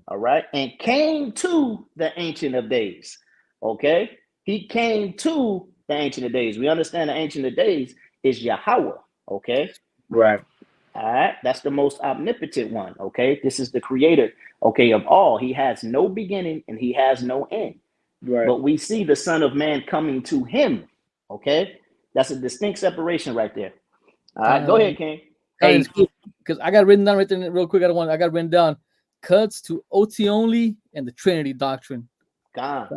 All right. And came to the Ancient of Days. Okay. He came to the Ancient of Days. We understand the Ancient of Days is Yahweh. Okay. Right. All right. That's the most omnipotent one. Okay. This is the creator, okay, of all. He has no beginning and he has no end. Right. But we see the Son of Man coming to him. Okay. That's a distinct separation right there. All right. Go ahead, King. Hey, because I got written down right there real quick. I got written down cuts to OT only and the Trinity doctrine. God.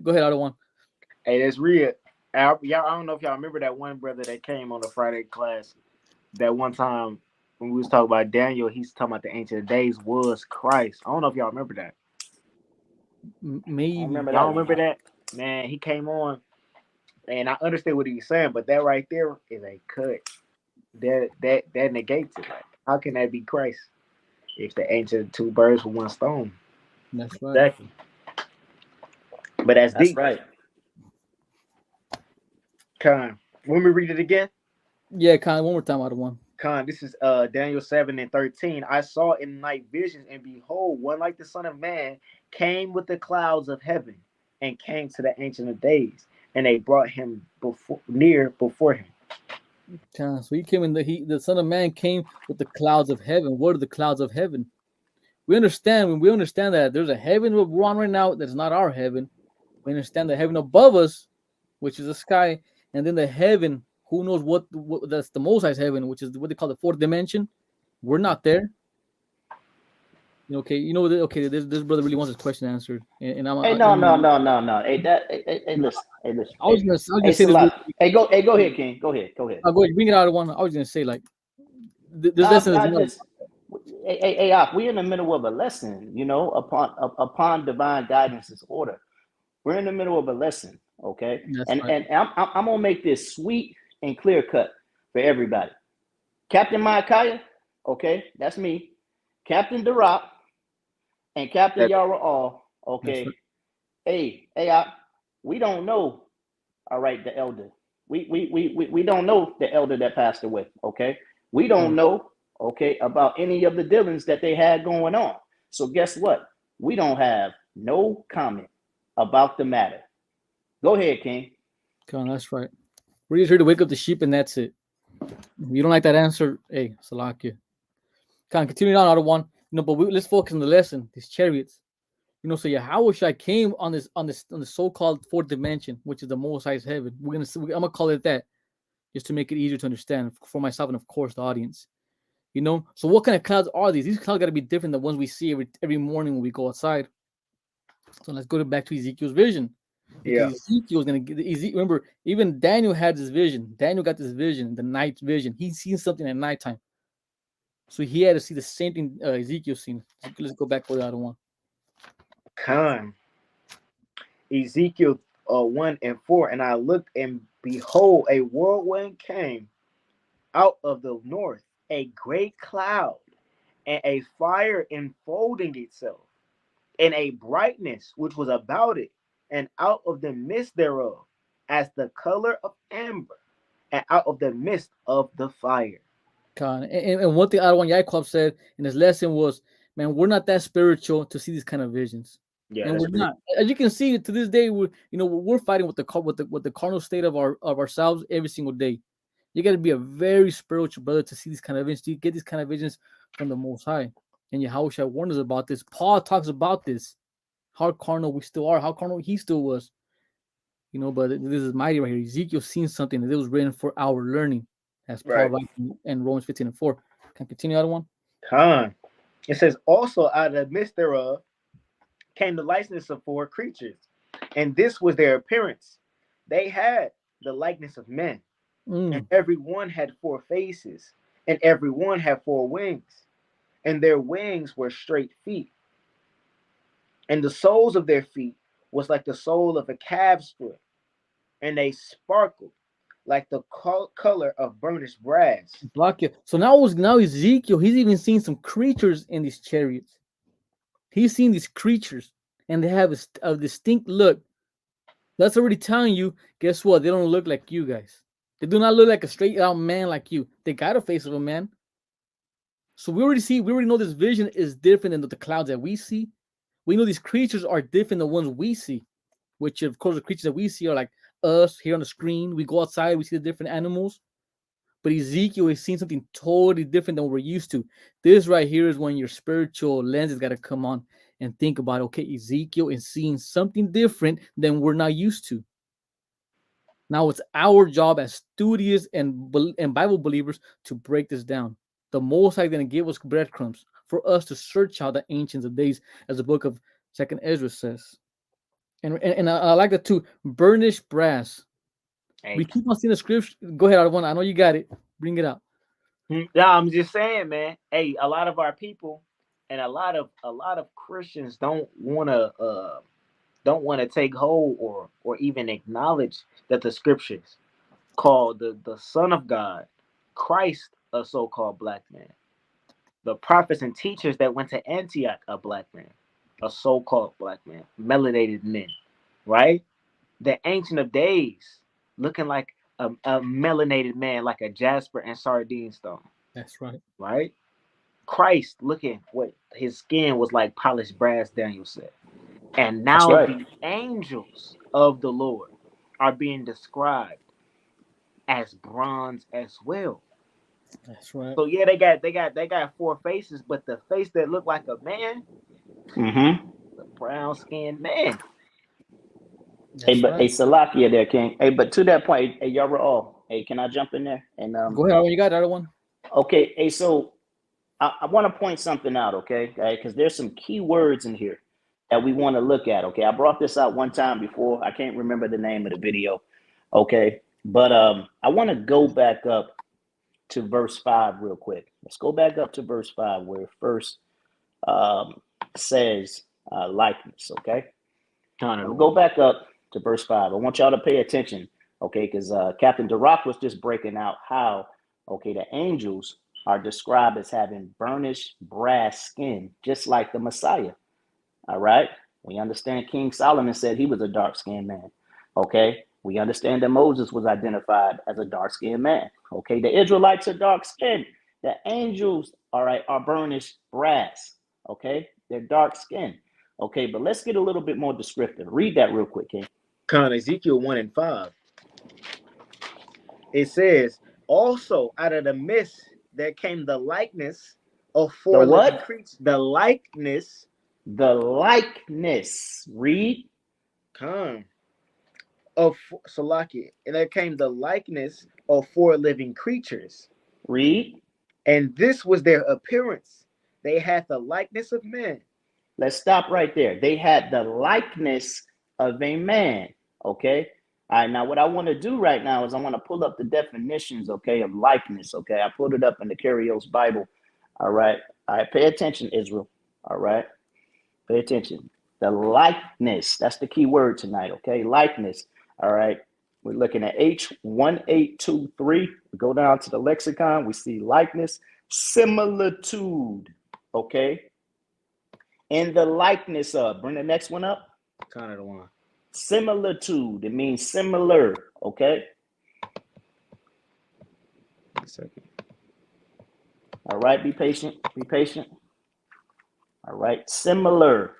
Go ahead, I don't want. Hey, that's real. I don't know if y'all remember that one brother that came on the Friday class. That one time when we was talking about Daniel, he's talking about the Ancient of Days was Christ. I don't know if y'all remember that. Maybe. Y'all remember that? Man, he came on, and I understand what he was saying, but that right there is a cut. That negates it. Like, how can that be Christ if the ancient two birds with one stone? That's right. Exactly. But that's deep. Right. Con, want me to read it again? Yeah, Con, one more time out of one. Con, this is Daniel 7 and 13. "I saw in night visions, and behold, one like the Son of Man came with the clouds of heaven, and came to the Ancient of Days, and they brought him near before him." So he came in the Son of Man came with the clouds of heaven. What are the clouds of heaven? We understand that there's a heaven we're on right now that's not our heaven. We understand the heaven above us, which is the sky, and then the heaven, who knows what that's the Most High's heaven, which is what they call the fourth dimension. We're not there. Okay, this brother really wants his question answered, and I'm. Hey, no. Hey, listen. I was gonna say this. Hey, go ahead, King. Go ahead. I'll go ahead, bring it out of one. I was gonna say like, this lesson is we're in the middle of a lesson, you know, upon divine guidance is order. We're in the middle of a lesson, okay? That's And right. and I'm gonna make this sweet and clear cut for everybody. Captain Micaiah, okay, that's me. Captain Durop and Captain That Yara all, That's okay. right. We don't know, all right, the elder. We don't know the elder that passed away, okay? We don't know, okay, about any of the dealings that they had going on. So guess what? We don't have no comment about the matter. Go ahead, King. Come on, that's right. We're just here to wake up the sheep, and that's it. If you don't like that answer, hey, Salakia. Kind of continue on, other one. But let's focus on the lesson. These chariots. So Yahushua came on the so-called fourth dimension, which is the Most High's heaven. I'm gonna call it that, just to make it easier to understand for myself and of course the audience. So what kind of clouds are these? These clouds got to be different than ones we see every morning when we go outside. So let's go back to Ezekiel's vision, because Ezekiel's gonna get. Remember, even Daniel had this vision. Daniel got this vision, the night vision. He seen something at nighttime, so he had to see the same thing Ezekiel seen. Let's go back for the other one. Khan. Ezekiel 1 and 4, and I looked, and behold, a whirlwind came out of the north, a great cloud, and a fire enfolding itself, and a brightness which was about it, and out of the midst thereof, as the color of amber, and out of the midst of the fire. And one thing Adawan Yaakov said in his lesson was, man, we're not that spiritual to see these kind of visions. Yeah, And that's we're pretty. not. As you can see, to this day, we're fighting with the carnal state of ourselves every single day. You got to be a very spiritual brother to see these kind of visions. To get these kind of visions from the Most High. And Yahushua warned us about this. Paul talks about this. How carnal we still are. How carnal he still was. But this is mighty right here. Ezekiel seen something that was written for our learning, as Paul Right. writes in Romans 15 and 4. Can I continue that one? Khan. It says, also out of the midst thereof came the likeness of four creatures, and this was their appearance. They had the likeness of men, and every one had four faces, and every one had four wings, and their wings were straight feet, and the soles of their feet was like the sole of a calf's foot, and they sparkled like the color of burnished brass. So now Ezekiel, he's even seen some creatures in these chariots. He's seen these creatures, and they have a distinct look. That's already telling you, guess what? They don't look like you guys. They do not look like a straight out man like you. They got a face of a man. So we already know this vision is different than the clouds that we see. We know these creatures are different than the ones we see, which of course the creatures that we see are like us here on the screen. We go outside, we see the different animals. But Ezekiel is seeing something totally different than what we're used to. This right here is when your spiritual lens has got to come on and think about, okay, Ezekiel is seeing something different than we're not used to. Now it's our job as studious and Bible believers to break this down. The Most High is going to give us breadcrumbs for us to search out the ancients of days, as the book of 2nd Ezra says. And I like that too. Burnished brass. We keep on seeing the scripture. Go ahead, Arwan. I know you got it. Bring it out. No, I'm just saying, man. Hey, a lot of our people and a lot of Christians don't want to take hold or even acknowledge that the scriptures call the Son of God, Christ, a so-called black man. The prophets and teachers that went to Antioch, a black man, a so-called black man, melanated men, right? The Ancient of Days, looking like a melanated man, like a jasper and sardine stone. That's right. Right? Christ, looking what his skin was like polished brass, Daniel said. And now the angels of the Lord are being described as bronze as well. That's right. So yeah, they got four faces, but the face that looked like a man, the brown skinned man. Hey, but Salakia there, King. Hey, but to that point, hey, y'all were all. Hey, can I jump in there? And go ahead. You got the other one. Okay. Hey, so I want to point something out, okay? Because there's some key words in here that we want to look at. Okay, I brought this out one time before. I can't remember the name of the video. Okay, but I want to go back up to verse 5 real quick. Let's go back up to verse 5 where it first says likeness, okay? We'll go back up to verse 5. I want y'all to pay attention, okay, because Captain Durock was just breaking out how, okay, the angels are described as having burnished brass skin, just like the Messiah, all right? We understand King Solomon said he was a dark-skinned man, okay? We understand that Moses was identified as a dark-skinned man, okay? The Israelites are dark-skinned. The angels, all right, are burnished brass, okay? They're dark-skinned, okay? But let's get a little bit more descriptive. Read that real quick, King. Ezekiel 1 and 5. It says, also out of the mist there came the likeness of four living creatures. The likeness. Read. Of Salaki. And there came the likeness of four living creatures. Read. And this was their appearance. They had the likeness of men. Let's stop right there. They had the likeness of a man. Okay. All right. Now, what I want to do right now is I want to pull up the definitions, okay, of likeness. Okay. I pulled it up in the Chariots Bible. All right. All right. Pay attention, Israel. All right. Pay attention. The likeness. That's the key word tonight. Okay. Likeness. All right. We're looking at H1823. We go down to the lexicon. We see likeness, similitude. Okay. In the likeness of. Bring the next one up. Kind of the one. Similitude. It means similar. Okay. A second. All right. Be patient. Be patient. All right. Similar.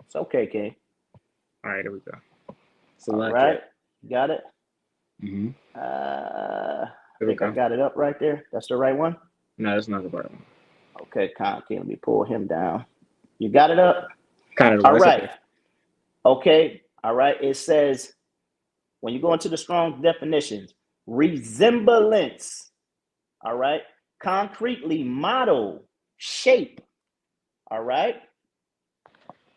It's okay, King. All right, there we go. All right. Got it? Mm-hmm. I think I got it up right there. That's the right one? No, that's not the right one. Okay, okay, let me pull him down. You got it up? Kind of. All right. Okay. All right. It says, when you go into the strong definitions, resemblance. All right. Concretely model, shape. All right.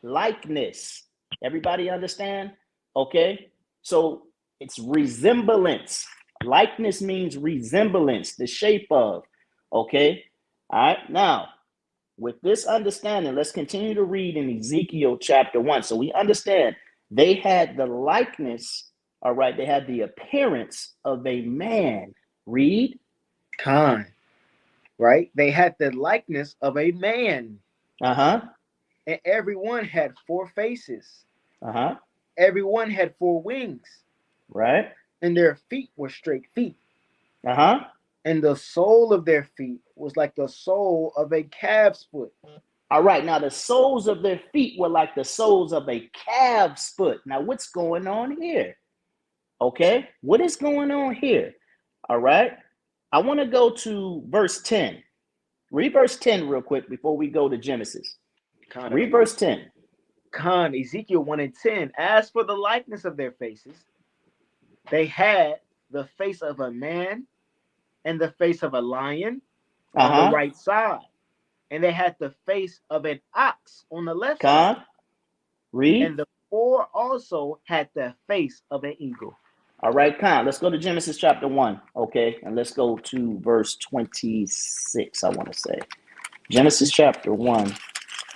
Likeness. Everybody understand? Okay. So it's resemblance. Likeness means resemblance, the shape of. Okay. All right. Now, with this understanding, let's continue to read in Ezekiel chapter 1. So we understand they had the likeness. All right. They had the appearance of a man. Read. Right. They had the likeness of a man. Uh-huh. And everyone had four faces. Uh-huh. Everyone had four wings. Right. And their feet were straight feet. Uh-huh. And the sole of their feet was like the sole of a calf's foot. All right. Now, the soles of their feet were like the soles of a calf's foot. Now, what's going on here? Okay. What is going on here? All right. I want to go to verse 10. Read verse 10 real quick before we go to Genesis. Read verse 10. Ezekiel 1 and 10. As for the likeness of their faces, they had the face of a man and the face of a lion on the right side. And they had the face of an ox on the left side. Read. And the four also had the face of an eagle. All right, let's go to Genesis chapter 1, okay? And let's go to verse 26, I want to say. Genesis chapter 1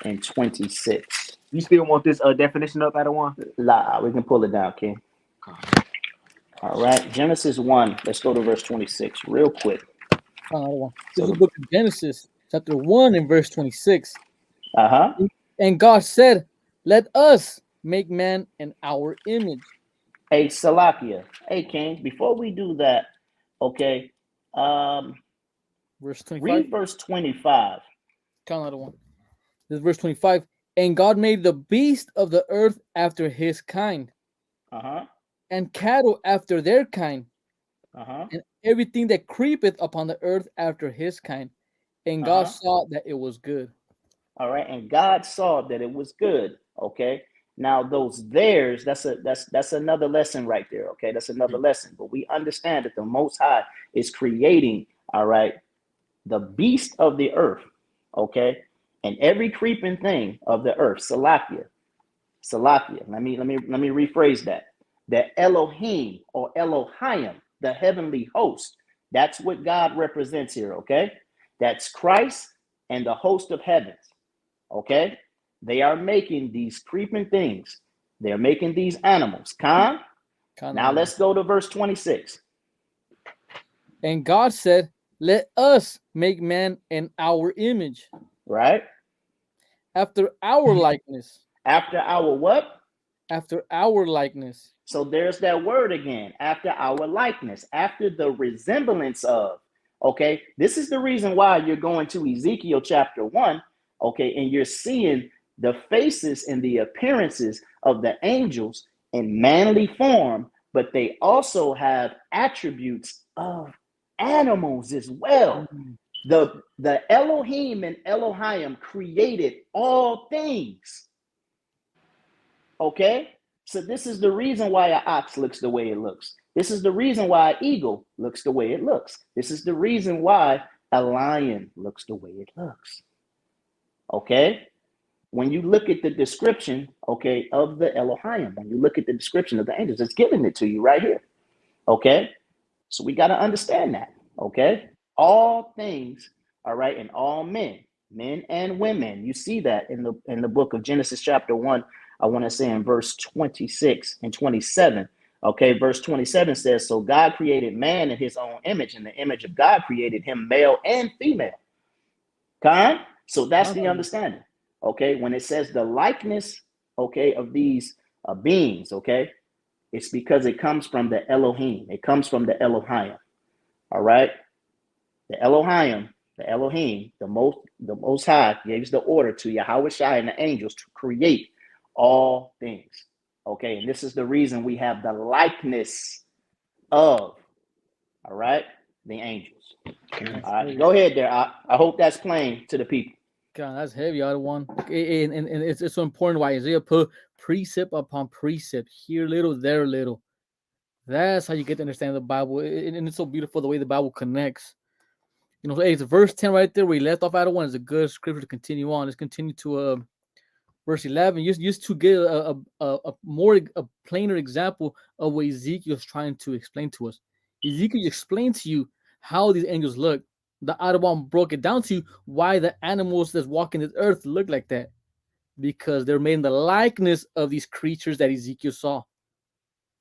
and 26. You still want this definition up out of one? We can pull it down, King. All right, Genesis 1. Let's go to verse 26 real quick. This is the book of Genesis, chapter 1 and verse 26. Uh-huh. And God said, let us make man in our image. Hey, Salakia. Hey, King, before we do that, okay, verse 25. Read verse 25. Count another one. This is verse 25. And God made the beast of the earth after his kind. Uh-huh. And cattle after their kind. Uh-huh. And everything that creepeth upon the earth after his kind. And God saw that it was good. All right. And God saw that it was good. Okay. Now those theirs, that's another lesson right there. Okay. That's another lesson. But we understand that the Most High is creating, all right, the beast of the earth. Okay. and every creeping thing of the earth. Salakia. Let me rephrase that. The Elohim or Elohim, the heavenly host. That's what God represents here, okay? That's Christ and the host of heavens, okay? They are making these creeping things. They're making these animals. Now let's go to verse 26. And God said, let us make man in our image. Right? After our likeness. After our what? After our likeness. So there's that word again. After our likeness. After the resemblance of. Okay? This is the reason why you're going to Ezekiel chapter 1. Okay? And you're seeing the faces and the appearances of the angels in manly form, but they also have attributes of animals as well. The Elohim and Elohim created all things. Okay? So this is the reason why an ox looks the way it looks. This is the reason why an eagle looks the way it looks. This is the reason why a lion looks the way it looks. Okay? When you look at the description, okay, of the Elohim, when you look at the description of the angels, it's giving it to you right here. Okay? So we got to understand that. Okay? All things, all right, and all men and women. You see that in the book of Genesis chapter 1, I want to say in verse 26 and 27. Okay, verse 27 says, so God created man in his own image, and the image of God created him male and female. Okay? So that's the understanding. Okay, when it says the likeness, okay, of these beings, okay, it's because it comes from the Elohim. It comes from the Elohim. All right? The Elohim, the most high gives the order to Yahweh Shai and the angels to create all things. Okay, and this is the reason we have the likeness of, all right, the angels. All right, go ahead there. I hope that's plain to the people. God, that's heavy, other one. And it's so important why Isaiah put precept upon precept, here little, there little. That's how you get to understand the Bible. And it's so beautiful the way the Bible connects. You know, hey, it's verse 10 right there where he left off out of one is a good scripture to continue on. Let's continue to verse 11. Just to get a plainer example of what Ezekiel's trying to explain to us. Ezekiel explained to you how these angels look. The other one broke it down to you why the animals that's walking this earth look like that. Because they're made in the likeness of these creatures that Ezekiel saw.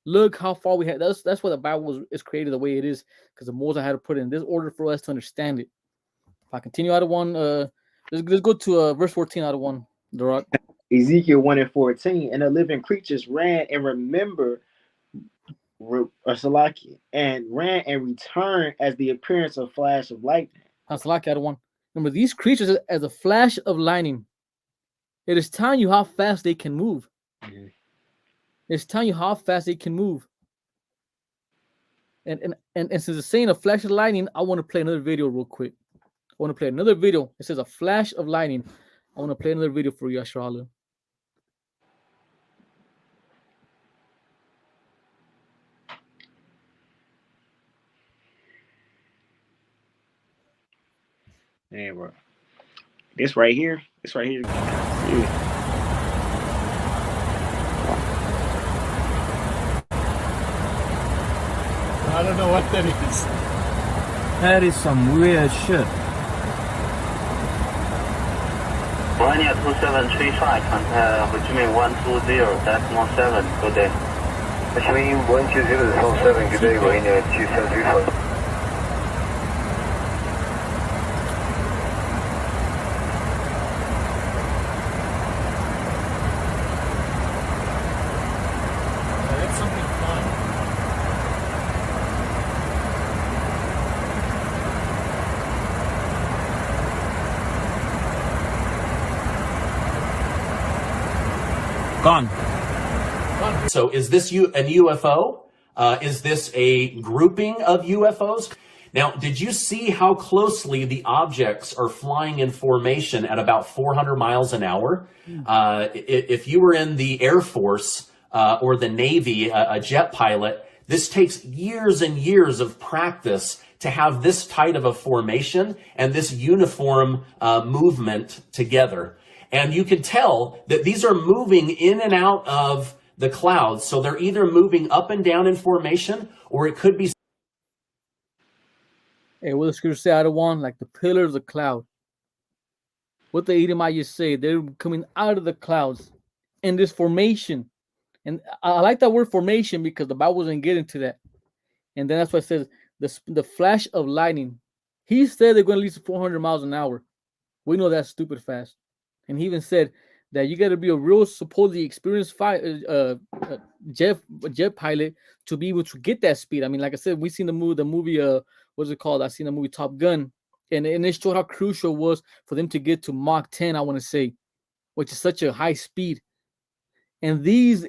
Look how far we had. That's why the Bible is created the way it is. Because the Moses had to put it in this order for us to understand it. If I continue out of one, let's go to verse 14 out of one. The Rock. Ezekiel 1 and 14, and the living creatures ran and remembered Salaki, and ran and returned as the appearance of flash of lightning. Salaki out of one. Remember, these creatures as a flash of lightning. It is telling you how fast they can move. Mm-hmm. It's telling you how fast they can move. And since it's saying a flash of lightning, I want to play another video real quick. I want to play another video. It says a flash of lightning. I want to play another video for you, Ashrala. Yeah, bro. This right here. Yeah. I don't know what that is. That is some weird shit. Ryanair 2735, Ho Chi Minh 120.7, good day. Ho Chi Minh 120.7, good day, Ryanair 2735. Gone. So is this an UFO? Is this a grouping of UFOs? Now, did you see how closely the objects are flying in formation at about 400 miles an hour? If you were in the Air Force or the Navy, a jet pilot, This takes years and years of practice to have this tight of a formation and this uniform movement together. And you can tell that these are moving in and out of the clouds. So they're either moving up and down in formation, or it could be. Hey, what the scripture say? I don't want like the pillar of the cloud. What the Edomites say, they're coming out of the clouds in this formation. And I like that word formation because the Bible doesn't get into that. And then that's why it says the flash of lightning. He said they're going to at least 400 miles an hour. We know that's stupid fast. And he even said that you got to be a real supposedly experienced jet pilot to be able to get that speed. I mean, like I said, we seen the movie what's it called? I seen the movie Top Gun, and it showed how crucial it was for them to get to Mach 10, I want to say, which is such a high speed. And these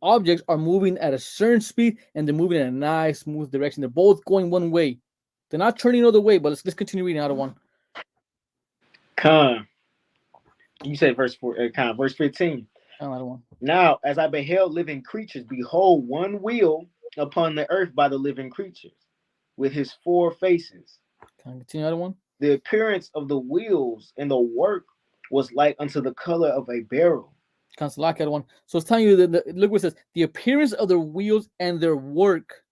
objects are moving at a certain speed, and they're moving in a nice, smooth direction. They're both going one way. They're not turning another way. But let's continue reading out of one. You said verse 15. Another one. Now, as I beheld living creatures, behold, one wheel upon the earth by the living creatures, with his 4 faces. Can I continue out of one? The appearance of the wheels and the work was like unto the color of a beryl. Look at one. So it's telling you that look what it says: the appearance of their wheels and their work.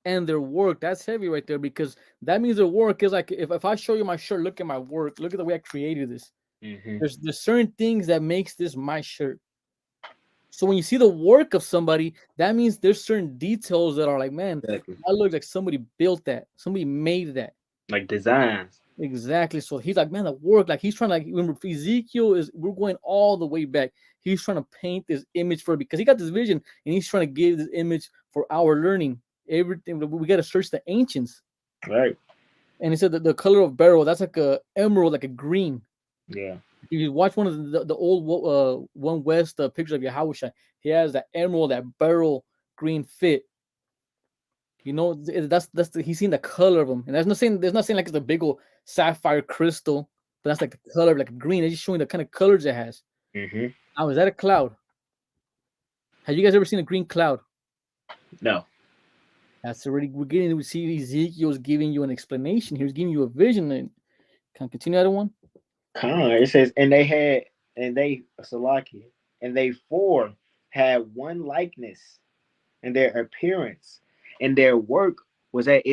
And their work. That's heavy right there, because that means their work is like if I show you my shirt, look at my work, look at the way I created this. Mm-hmm. There's certain things that makes this my shirt. So when you see the work of somebody, that means there's certain details that are like, man, exactly. That looks like somebody built that, somebody made that. Like designs. Exactly. So he's like, man, the work, like he's trying to, like, remember Ezekiel we're going all the way back. He's trying to paint this image for, because he got this vision and he's trying to give this image for our learning. Everything we got to search the ancients. Right. And he said that the color of beryl, that's like a emerald, like a green. Yeah. If you watch one of the old One West pictures of Yahushua, he has that emerald, that beryl green fit. You know, he's seen the color of them, and there's not saying like it's a big old sapphire crystal, but that's like the color, like green. It's just showing the kind of colors it has. Mm-hmm. Now, is that a cloud? Have you guys ever seen a green cloud? No. That's already we see Ezekiel's giving you an explanation. He was giving you a vision. And can I continue that one? It says, and they 4 had one likeness in their appearance, and their work was as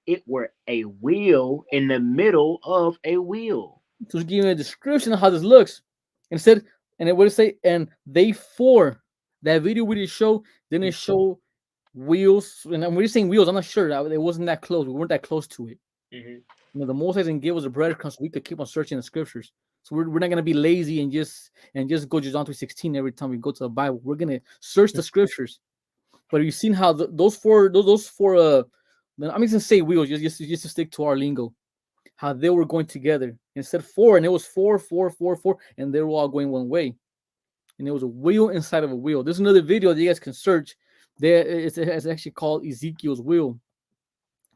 it were a wheel in the middle of a wheel. So it's giving a description of how this looks. And it said, and it would say, and they 4. That video we did show didn't show wheels, and when we're saying wheels, I'm not sure. It wasn't that close. We weren't that close to it. Mm-hmm. You know, the Most High didn't give us a breadcrumb so we could keep on searching the scriptures. So we're not gonna be lazy and just go to John 3:16 every time we go to the Bible. We're gonna search the scriptures. But you've seen how those four I'm just gonna say wheels just to stick to our lingo. How they were going together. Instead 4, and it was 4, 4, 4, 4, and they were all going one way. And there was a wheel inside of a wheel. There's another video that you guys can search. There, it's actually called Ezekiel's wheel.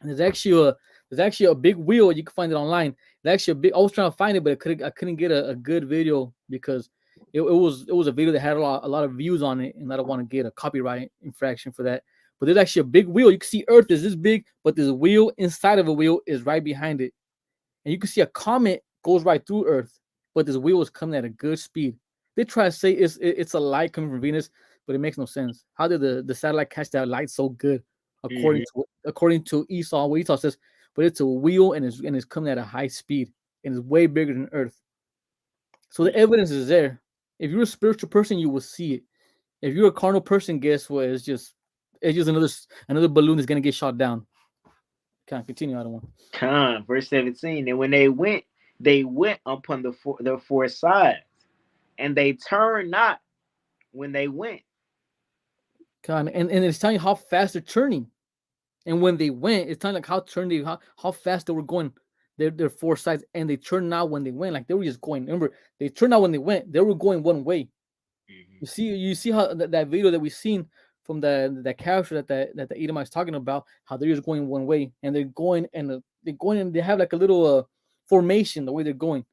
And there's actually a big wheel. You can find it online. It's actually a big. I was trying to find it, but I couldn't get a good video because it was a video that had a lot of views on it, and I don't want to get a copyright infraction for that. But there's actually a big wheel. You can see Earth is this big, but there's a wheel inside of a wheel is right behind it, and you can see a comet goes right through Earth, but this wheel is coming at a good speed. They try to say it's a light coming from Venus, but it makes no sense. How did the satellite catch that light so good? According to Esau, what Esau says, but it's a wheel and it's coming at a high speed and it's way bigger than Earth. So the evidence is there. If you're a spiritual person, you will see it. If you're a carnal person, guess what? It's just another balloon that's gonna get shot down. Can I continue? I don't want. Verse 17. And when they went upon the 4 sides, and they turned not when they went. And it's telling you how fast they're turning. And when they went, it's telling like how fast they were going. Their 4 sides, and they turned out when they went. Like they were just going. Remember, they turned out when they went. They were going one way. Mm-hmm. You see how that video that we've seen from that character that the Edomite is talking about, how they're just going one way, and they're going and they have like a little formation the way they're going.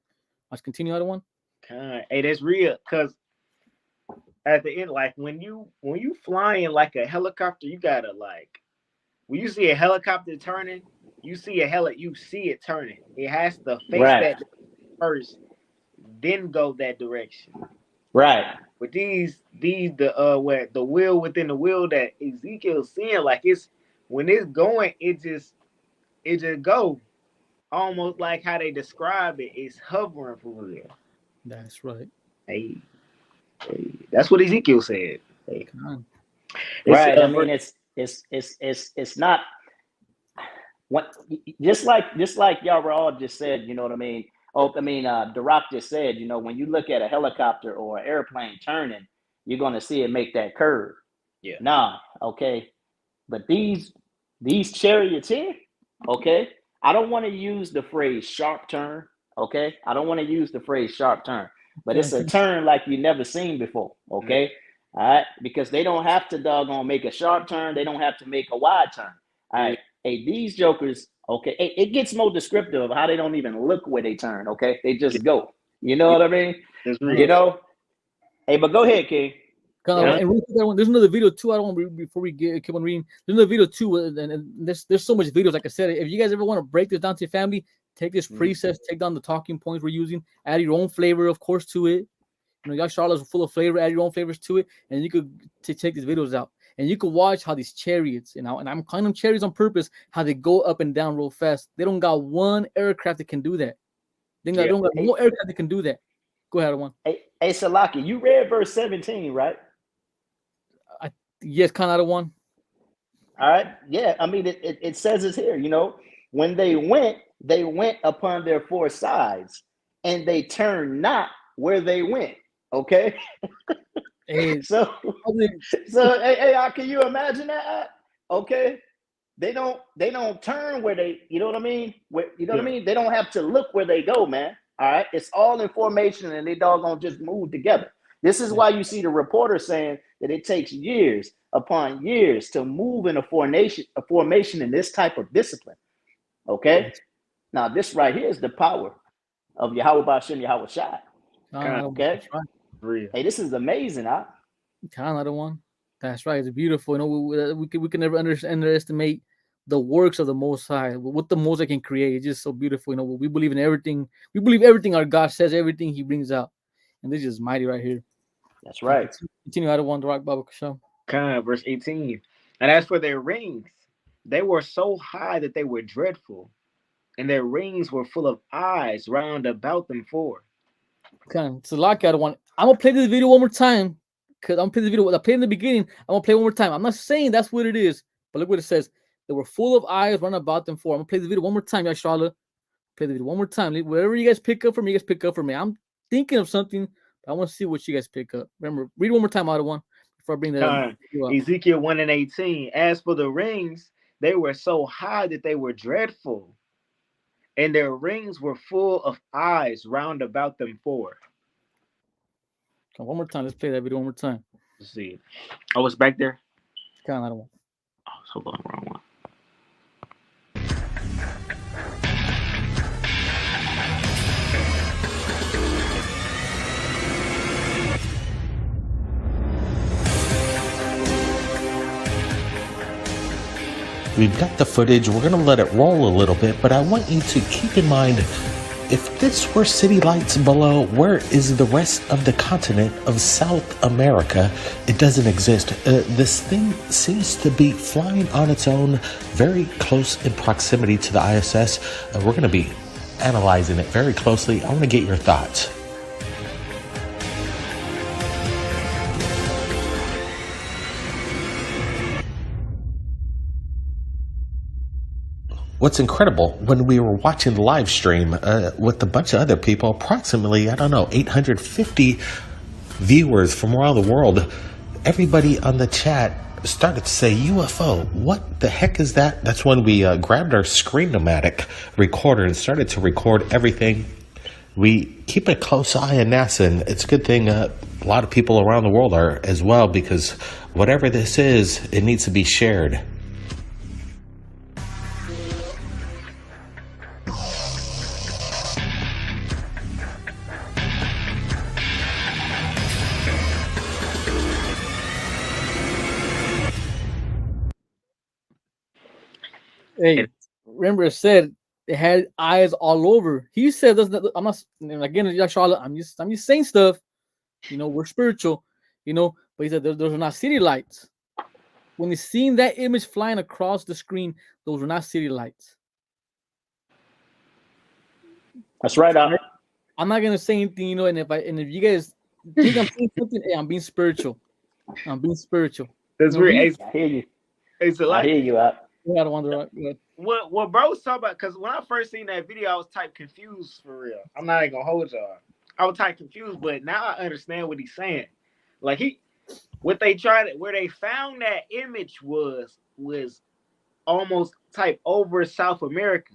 Let's continue. Other one. Hey, that's real, because at the end, like when you flying like a helicopter, you gotta like when you see a helicopter turning, you see it turning. It has to face Right. that first, then go that direction. Right. But these where the wheel within the wheel that Ezekiel's seeing, like it's when it's going, it just go almost like how they describe it. It's hovering for real. That's right. Hey, that's what Ezekiel said. Hey. Right. I mean, it's not what just like y'all were all just said. You know what I mean? Oh, I mean, The Rock just said, you know, when you look at a helicopter or an airplane turning, you're going to see it make that curve. Yeah. Nah. Okay. But these chariots here, okay, I don't want to use the phrase sharp turn, okay? I don't want to use the phrase sharp turn, but it's a turn like you never seen before, okay? All right, because they don't have to doggone make a sharp turn. They don't have to make a wide turn. All right, hey, these jokers, okay, it gets more descriptive of how they don't even look where they turn, okay? They just go. You know what I mean? You know? Hey, but go ahead, King. And there's another video too. I don't want before we keep on reading. There's another video too, and there's so much videos. Like I said, if you guys ever want to break this down to your family, take this presets, take down the talking points we're using, add your own flavor, of course, to it. You know, y'all Charlottes are full of flavor. Add your own flavors to it, and you could take these videos out, and you could watch how these chariots, and I'm calling them chariots on purpose, how they go up and down real fast. They don't got one aircraft that can do that. They don't got no aircraft that can do that. Go ahead, one. Hey, Salaki, you read verse 17, right? Yes, kind of one. All right. Yeah. I mean, it says it's here, you know, when they went upon their four sides and they turned not where they went. Okay. Hey, so hey, can you imagine that? Okay. They don't turn where they, you know what I mean? What I mean? They don't have to look where they go, man. All right. It's all in formation and they doggone just move together. This is why you see the reporter saying that it takes years upon years to move in a formation in this type of discipline. Okay? Now, this right here is the power of Yahweh Ba'Shem Yahweh Shai. Okay? Hey, this is amazing, huh? Another one. That's right. It's beautiful. You know, we can never underestimate the works of the Most High. What the Most High can create. It's just so beautiful. You know, we believe in everything. We believe everything our God says, everything He brings out. And this is mighty right here. That's right. Continue out of one, the Rock Baba Show. Verse 18. And as for their rings, they were so high that they were dreadful, and their rings were full of eyes round about them four. It's a lot out of one. I'm gonna play this video one more time because I'm gonna play the video. I played in the beginning. I'm gonna play one more time. I'm not saying that's what it is, but look what it says. They were full of eyes round about them four. I'm gonna play the video one more time, Yashala. Play the video one more time. Whatever you guys pick up for me, you guys pick up for me. I'm thinking of something. I want to see what you guys pick up. Remember, read one more time out of one before I bring that up. Ezekiel 1:18. As for the rings, they were so high that they were dreadful, and their rings were full of eyes round about them four. One more time. Let's play that video one more time. Let's see. Oh, it's back there? Kind of one. Oh, hold on, wrong one. We've got the footage. We're going to let it roll a little bit, but I want you to keep in mind, if this were city lights below, where is the rest of the continent of South America? It doesn't exist. This thing seems to be flying on its own, very close in proximity to the ISS. We're going to be analyzing it very closely. I want to get your thoughts. What's incredible, when we were watching the live stream with a bunch of other people, approximately, 850 viewers from around the world, everybody on the chat started to say, UFO, what the heck is that? That's when we grabbed our Screen-O-Matic recorder and started to record everything. We keep a close eye on NASA, and it's a good thing a lot of people around the world are as well, because whatever this is, it needs to be shared. Hey, remember it said it had eyes all over. He said, "Doesn't I'm not again, Charlotte? I'm just saying stuff. You know, we're spiritual. You know, but he said those are not city lights. When they seen that image flying across the screen, those were not city lights. That's right. I'm not gonna say anything, you know. And if you guys think I'm saying something, hey, I'm being spiritual. I'm being spiritual. That's You know, weird. I hear you. It's a lot. I hear you. I don't wonder. What bro was talking about? Because when I first seen that video, I was type confused for real. I'm not even gonna hold y'all. I was type confused, but now I understand what he's saying. Like where they found that image was almost type over South America,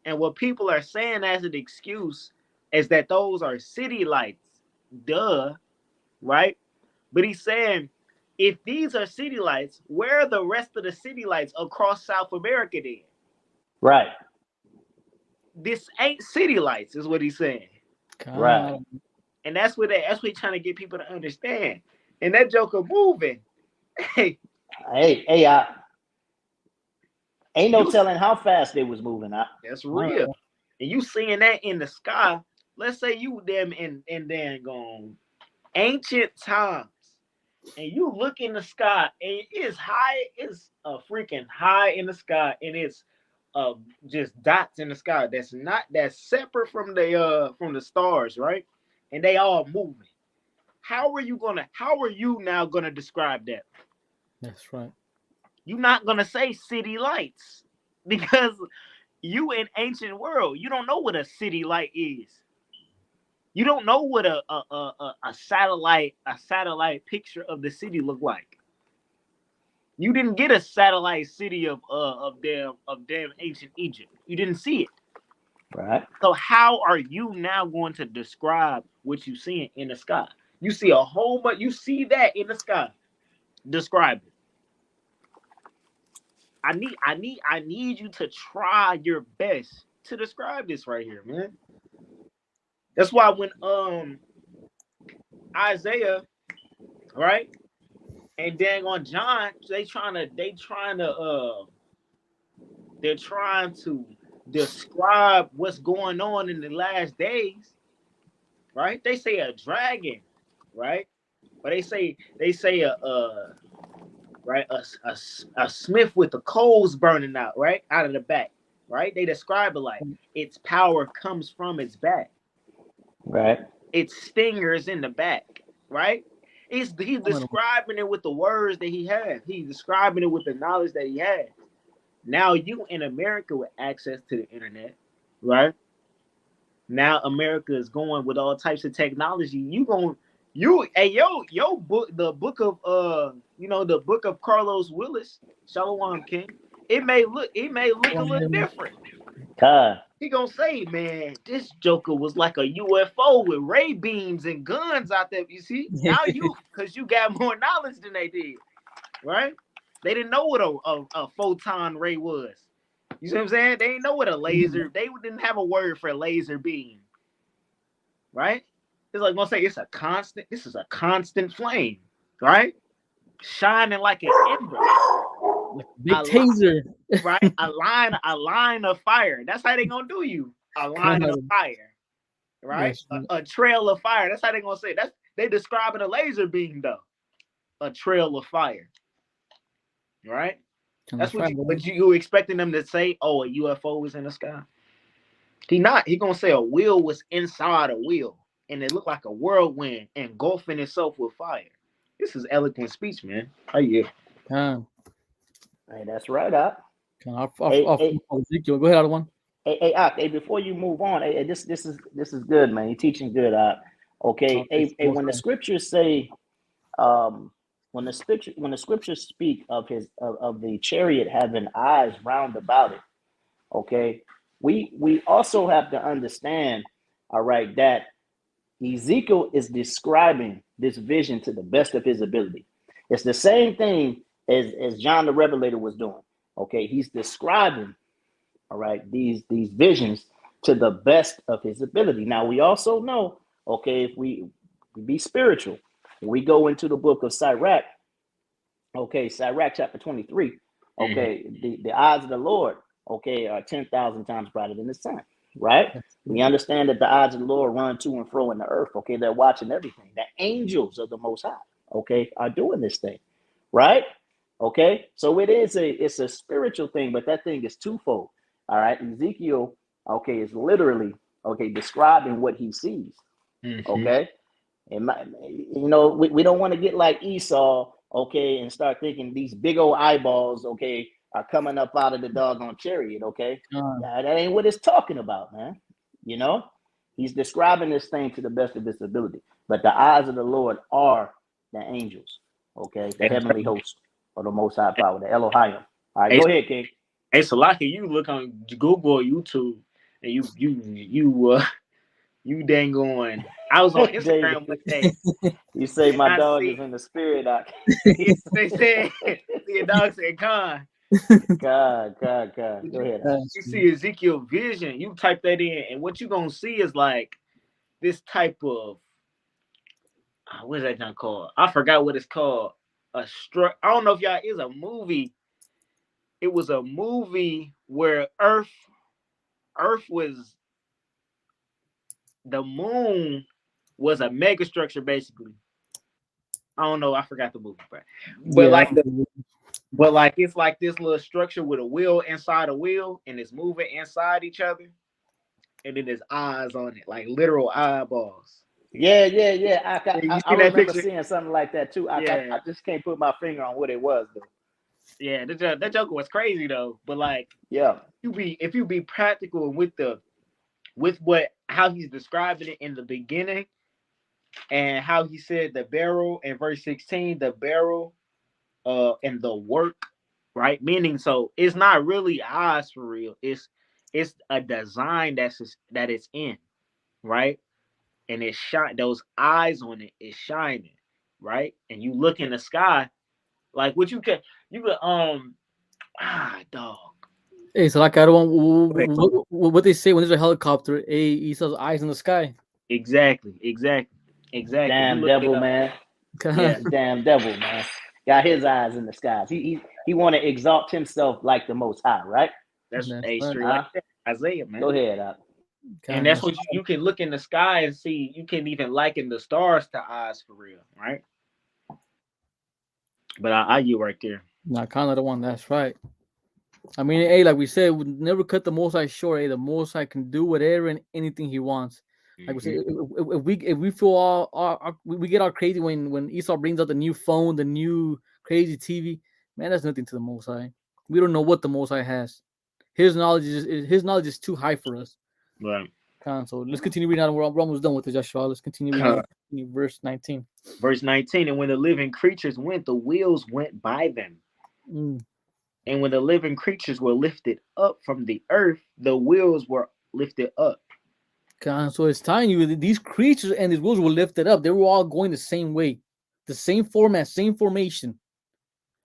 and what people are saying as an excuse is that those are city lights. Duh, right? But he's saying, if these are city lights, where are the rest of the city lights across South America then? Right. This ain't city lights, is what he's saying. Right. And that's what he's trying to get people to understand. And that joker moving. Hey, ain't no telling how fast they was moving. That's real. And you seeing that in the sky. Let's say you them in dang ancient times, and you look in the sky, and it's high. It's a freaking high in the sky, and it's just dots in the sky. That's separate from the stars, right? And they all moving. How are you now gonna describe that? That's right. You're not gonna say city lights because you in ancient world. You don't know what a city light is. You don't know what a satellite picture of the city look like. You didn't get a satellite city of damn ancient Egypt. You didn't see it. Right. So how are you now going to describe what you see in the sky? You see a whole bunch. You see that in the sky. Describe it. I need you to try your best to describe this right here, man. That's why when Isaiah, right, and dang on John, they're trying to describe what's going on in the last days, right? They say a dragon, right? But they say a smith with the coals burning out, right, out of the back, right? They describe it like its power comes from its back, right? Its stingers in the back, right? He's describing it with the words that he has. He's describing it with the knowledge that he has. Now you in America with access to the internet, right? Now America is going with all types of technology. Your book, the book of the book of Carlos Willis, Shalom King. It may look a little different. He gonna say, man, this Joker was like a UFO with ray beams and guns out there. You see, now because you got more knowledge than they did, right? They didn't know what a photon ray was. You see what I'm saying? They didn't know what a laser. They didn't have a word for laser beam, right? It's like gonna say it's a constant. This is a constant flame, right? Shining like an ember. Big taser, right? A line of fire. That's how they gonna do you. A line of fire, right? Yes. A trail of fire. That's how they gonna say. They describing a laser beam though. A trail of fire, right? That's what. But you expecting them to say, "Oh, a UFO is in the sky." He not. He gonna say a wheel was inside a wheel, and it looked like a whirlwind engulfing itself with fire. This is eloquent speech, man. Oh yeah. Hey, that's right, Op. Ezekiel, go ahead, other one. Hey, before you move on, this is good, man. You're teaching good, Op. Okay. When the scriptures say, when the scriptures speak of the chariot having eyes round about it, okay, we also have to understand, all right, that Ezekiel is describing this vision to the best of his ability. It's the same thing as John the Revelator was doing. Okay, he's describing, all right, these visions to the best of his ability. Now we also know, okay, if we be spiritual, we go into the book of Sirach, okay, Sirach chapter 23, okay, the eyes of the Lord okay, are 10,000 times brighter than the sun, right? We understand that the eyes of the Lord run to and fro in the earth, okay? They're watching everything. The angels of the Most High, okay, are doing this thing, right? Okay, so it's a spiritual thing, but that thing is twofold, all right? Ezekiel, okay, is literally, okay, describing what he sees, okay? And we don't want to get like Esau, okay, and start thinking these big old eyeballs, okay, are coming up out of the doggone chariot, okay? That ain't what it's talking about, man. You know, he's describing this thing to the best of his ability. But the eyes of the Lord are the angels, okay, the heavenly host of the Most High Power, the Elohim. All right, go ahead, King. Hey, Salaki, you look on Google or YouTube, and you dang going. I was on Instagram one day. You say my dog is in the spirit. Yes, they said. Your dog said, "Con." God. Go ahead. You see Ezekiel vision. You type that in, and what you gonna see is like this type of what is that not called? I forgot what it's called. I don't know if y'all is a movie. It was a movie where Earth was the moon was a mega structure basically. I don't know. I forgot the movie, but like it's like this little structure with a wheel inside a wheel, and it's moving inside each other, and then there's eyes on it, like literal eyeballs. Yeah. I remember seeing something like that too. I just can't put my finger on what it was though. Yeah, that Joker was crazy though. But like, if you be practical with how he's describing it in the beginning, and how he said the barrel in verse 16, the barrel, and the work, right? Meaning, so it's not really eyes for real. It's a design that it's in, right? And it's shine. Those eyes on it is shining, right? And you look in the sky, like what you could dog. Hey, so like I don't want what they say when there's a helicopter. Hey, he says eyes in the sky. Exactly. Damn devil, man. Yeah, damn devil, man. Got his eyes in the skies. He want to exalt himself like the Most High, right? That's straight like that. Isaiah, man. Go ahead, up. And that's what you can look in the sky and see. You can even liken the stars to eyes for real, right? But I you right there. Nah, kind of the one. That's right. I mean, hey, like we said, we never cut the Most High short. Hey, the Most High can do whatever and anything He wants. Like we said, if we feel we get all crazy when Esau brings out the new phone, the new crazy TV, man, that's nothing to the Most High. We don't know what the Most High has. His knowledge is too high for us. Right. So let's continue reading out. We're almost done with it, Joshua. Let's continue reading verse 19. Verse 19, and when the living creatures went, the wheels went by them. And when the living creatures were lifted up from the earth, the wheels were lifted up. So it's telling you that these creatures and these wheels were lifted up. They were all going the same way, the same format, same formation.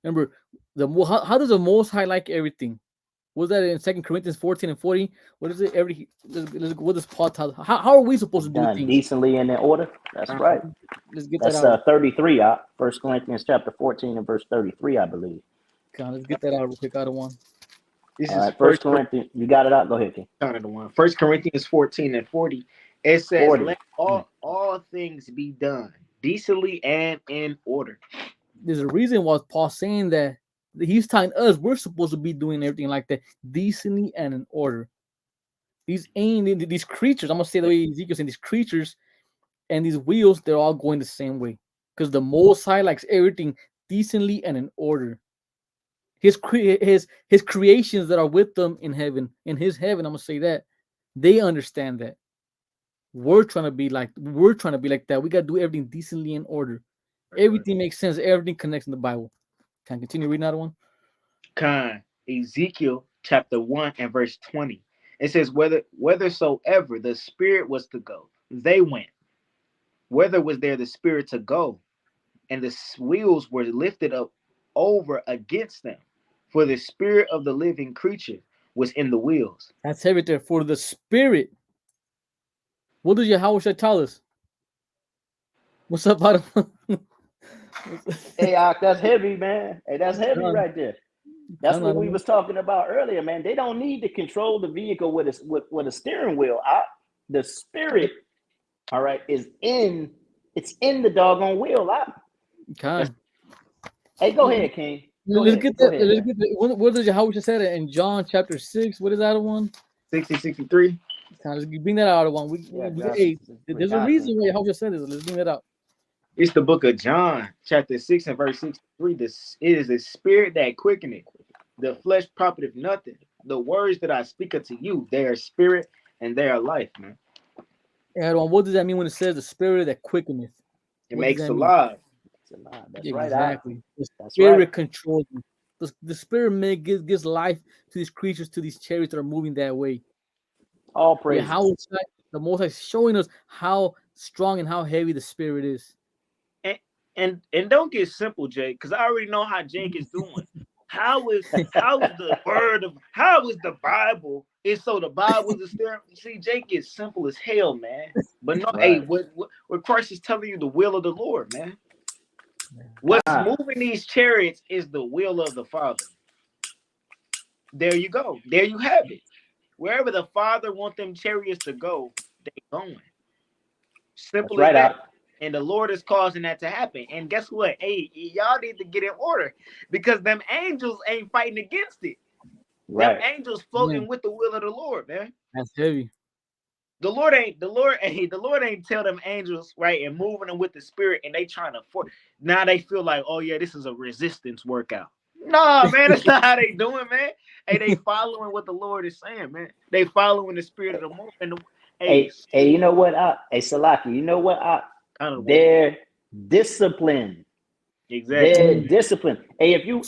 Remember, how does the Most High like everything? Was that in 2 Corinthians 14 and 40? What is it? What does Paul tell? How are we supposed to do things? Decently and in order. That's right. Let's get that's that out. 33. 1 Corinthians chapter 14 and verse 33, I believe. Let's get that out real quick. Out of one. This is First Corinthians. You got it out. Go ahead, King. Out of the one. 1 Corinthians 14 and 40. It says, 40. Let all things be done decently and in order. There's a reason why Paul's saying that. He's telling us we're supposed to be doing everything like that decently and in order. These creatures, I'm gonna say the way Ezekiel's saying, these creatures and these wheels, they're all going the same way because the Most High likes everything decently and in order. His creations that are with them in heaven, in His heaven, I'm gonna say that they understand that. We're trying to be like that. We gotta do everything decently in order. Everything makes sense. Everything connects in the Bible. Can I continue reading that one? Ezekiel chapter 1 and verse 20. It says, whithersoever the spirit was to go, they went. Whether was there the spirit to go, and the wheels were lifted up over against them, for the spirit of the living creature was in the wheels. That's heavy there. For the spirit. What does Yahweh tell us? What's up, Adam? Hey, that's heavy, man. Hey, that's heavy right there. That's what we was talking about earlier, man. They don't need to control the vehicle with a steering wheel. The spirit, all right, it's in the doggone wheel. Hey, go ahead, King. Let's get that. What does Yahweh said it in John chapter 6? What is that one? 63. Let's bring that out of one. There's a reason why Yahweh said this. Let's bring that out. It's the book of John, chapter 6 and verse 63. It is the spirit that quickeneth, the flesh profiteth nothing. The words that I speak unto you, they are spirit and they are life, man. What does that mean when it says the spirit that quickeneth? It makes alive. That's exactly. Right. The spirit controls them. The spirit gives life to these creatures, to these chariots that are moving that way. All praise. How the Most High showing us how strong and how heavy the spirit is. And don't get simple, Jake, because I already know how Jake is doing. How is the word of how is the Bible? It's so the Bible is the spirit. See, Jake is simple as hell, man. But no, hey, what Christ is telling you, the will of the Lord, man. What's moving these chariots is the will of the Father. There you go. There you have it. Wherever the Father wants them chariots to go, they're going. Simple as that. And the Lord is causing that to happen. And guess what? Hey, y'all need to get in order because them angels ain't fighting against it. Them angels floating with the will of the Lord, man. That's heavy. The Lord ain't tell them angels, right, and moving them with the spirit, and they trying to force. Now they feel like, oh yeah, this is a resistance workout. Nah, man, that's not how they doing, man. Hey, they following what the Lord is saying, man. They following the spirit of the moment. Hey, you know what? Hey, Salaki, you know what? They're disciplined. Exactly. They're disciplined. Hey, if you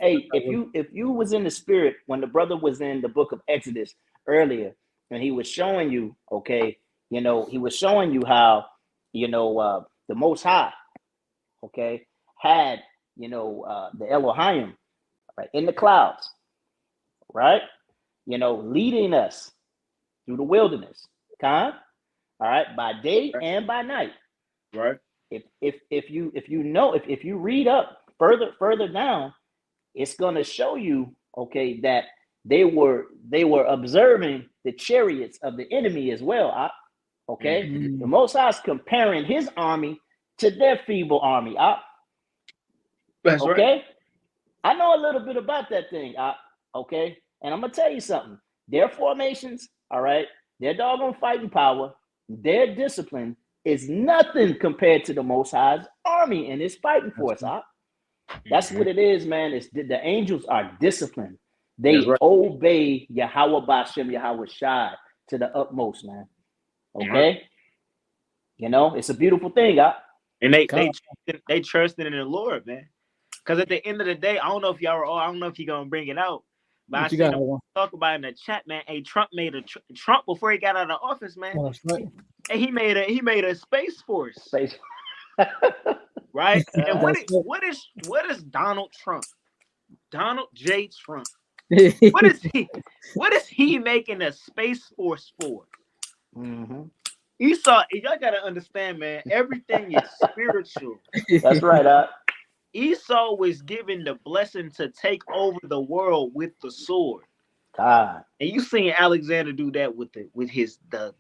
was in the spirit when the brother was in the book of Exodus earlier, and he was showing you, okay, he was showing you how, the Most High, okay, had, the Elohim, right, in the clouds, right, leading us through the wilderness, all right, by day and by night. Right. If you read up further down, it's gonna show you, okay, that they were observing the chariots of the enemy as well. Okay, the Most High is comparing his army to their feeble army. That's okay, right. I know a little bit about that thing. Okay, and I'm gonna tell you something. Their formations, all right, their doggone fighting power, their discipline is nothing compared to the Most High's army and his fighting force. That's what it is, man. It's the angels are disciplined. They obey Yahweh Bashem, Yahweh Shai to the utmost, man. Okay, it's a beautiful thing. And they trusted in the Lord, man. Because at the end of the day, I don't know if y'all are. I don't know if you're gonna bring it out, but I seen them talk about it in the chat, man. Hey, Trump made Trump before he got out of office, man. That's right. And he made a space force. Right? And what is Donald Trump? Donald J. Trump. What is he making a space force for? Esau, y'all gotta understand, man. Everything is spiritual. That's right. Esau was given the blessing to take over the world with the sword. And you seen Alexander do that with his the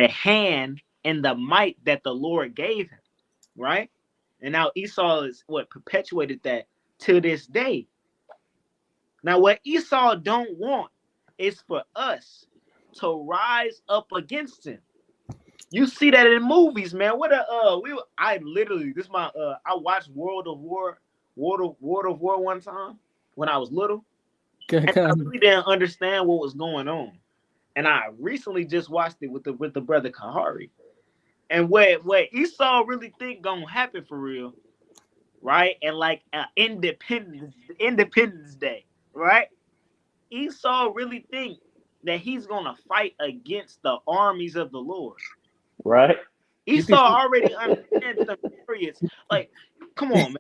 hand and the might that the Lord gave him, right? And now Esau is perpetuated that to this day. Now, what Esau don't want is for us to rise up against him. You see that in movies, man. I watched World of War one time when I was little. And I really didn't understand what was going on. And I recently just watched it with the brother Kahari. And what Esau really think gonna happen for real, right? And like Independence Day, right? Esau really think that he's gonna fight against the armies of the Lord. Right. Esau already understands the periods. Like, come on, man.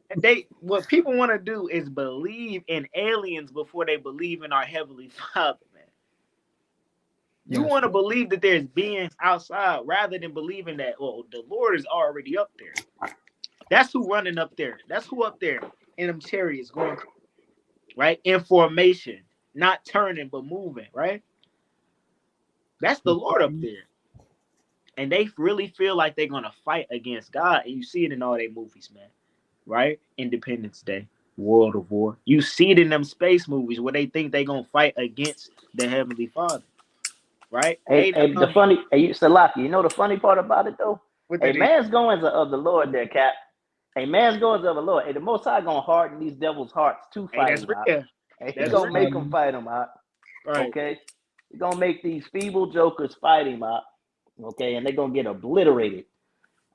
What people want to do is believe in aliens before they believe in our Heavenly Father, man. You want to believe that there's beings outside rather than believing that, the Lord is already up there. That's who running up there. That's who up there in them chariots going. right? In formation, not turning but moving, right? That's the Lord up there. And they really feel like they're gonna fight against God, and you see it in all their movies, man. Right? Independence Day, World of War. You see it in them space movies where they think they're gonna fight against the Heavenly Father. Right? Hey, Salaki, you know the funny part about it though? What A that is? man's goings are of the Lord there, Cap. A man's goings are of the Lord. Hey, the Most High gonna harden these devils' hearts to Hey, fight that's him out. real. Hey, he That's gonna real. make them fight him out. Right. Okay? He's gonna make these feeble jokers fight him out. Okay, and they're gonna get obliterated.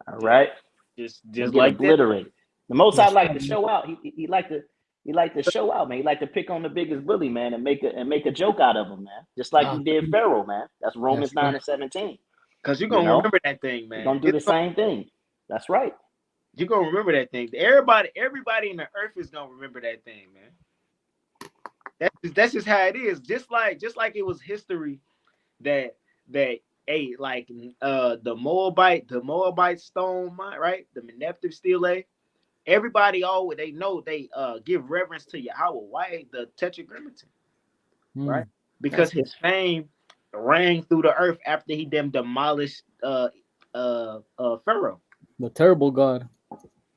All right? Just Get like obliterated. that. The Most High like to show out. He like to show out, man. He like to pick on the biggest bully, man, and make a joke out of him, man. Just like he did Pharaoh, man. That's Romans 9:17. Because you're gonna remember that thing, man. You're gonna do the same thing. That's right. You're gonna remember that thing. Everybody in the earth is gonna remember that thing, man. That's just how it is. Just like it was history that hey, like the Moabite stone mine, right? The Meneptah stele. Everybody always they know they give reverence to Yahweh. Why the Tetragrammaton? Right? Because his fame rang through the earth after he demolished Pharaoh. The terrible God.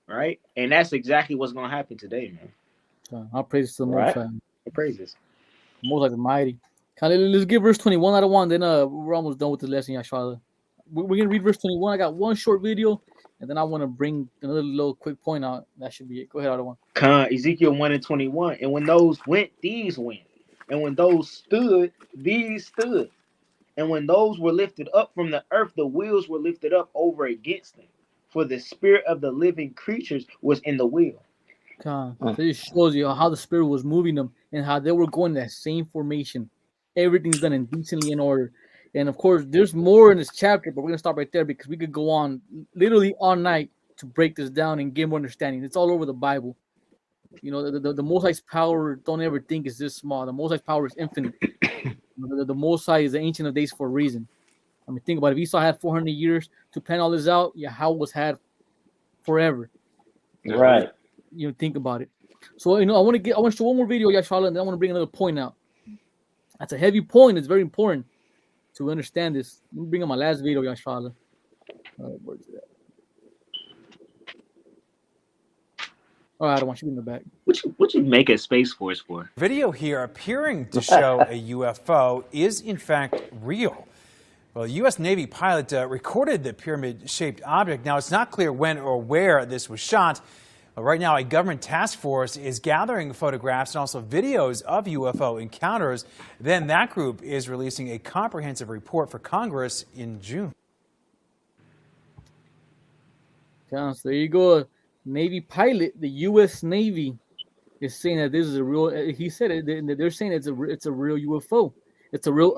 Right? And that's exactly what's gonna happen today, man. So I'll praise to the Most High. Praises. Most like Almighty. Let's get verse 21 out of 1. Then we're almost done with the lesson, Yashua. We're gonna read verse 21. I got one short video, and then I want to bring another little quick point out. That should be it. Go ahead, out of 1. Ezekiel 1:21. And when those went, these went. And when those stood, these stood. And when those were lifted up from the earth, the wheels were lifted up over against them. For the spirit of the living creatures was in the wheel. So it shows you how the spirit was moving them and how they were going that same formation. Everything's done indecently in order. And of course, there's more in this chapter, but we're gonna stop right there because we could go on literally all night to break this down and get more understanding. It's all over the Bible. You know, the Most High's power, don't ever think is this small. The Most High's power is infinite. The Most High is the Ancient of Days for a reason. I mean, think about it. If Esau had 400 years to plan all this out, Yahweh was had forever. Right. You know, think about it. So, you know, I want to show one more video, Yashala, and then I want to bring another point out. That's a heavy point. It's very important to understand this. Let me bring up my last video, Yashala. Where's that? All right, I don't want you in the back. What you make a Space Force for? Video here appearing to show a UFO is in fact real. Well, a U.S. Navy pilot recorded the pyramid-shaped object. Now, it's not clear when or where this was shot. Right now, a government task force is gathering photographs and also videos of UFO encounters. Then that group is releasing a comprehensive report for Congress in June. So there you go. Navy pilot, the U.S. Navy is saying that this is a real. He said it. They're saying it's a real UFO. It's a real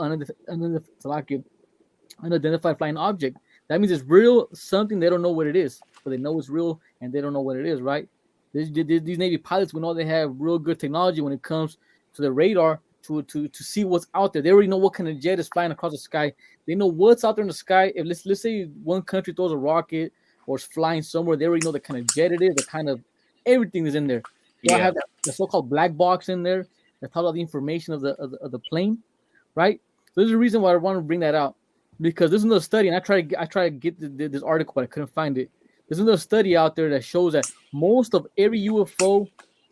unidentified flying object. That means it's real. Something they don't know what it is, but they know it's real, and they don't know what it is. Right? These Navy pilots, we know they have real good technology when it comes to the radar to see what's out there. They already know what kind of jet is flying across the sky. They know what's out there in the sky. If let's say one country throws a rocket or is flying somewhere, they already know the kind of jet it is, the kind of everything is in there. They have the so-called black box in there that tells all the information of the plane, right? So there's a reason why I want to bring that out, because there's another study, and I try to get this article, but I couldn't find it. There's another study out there that shows that most of every UFO,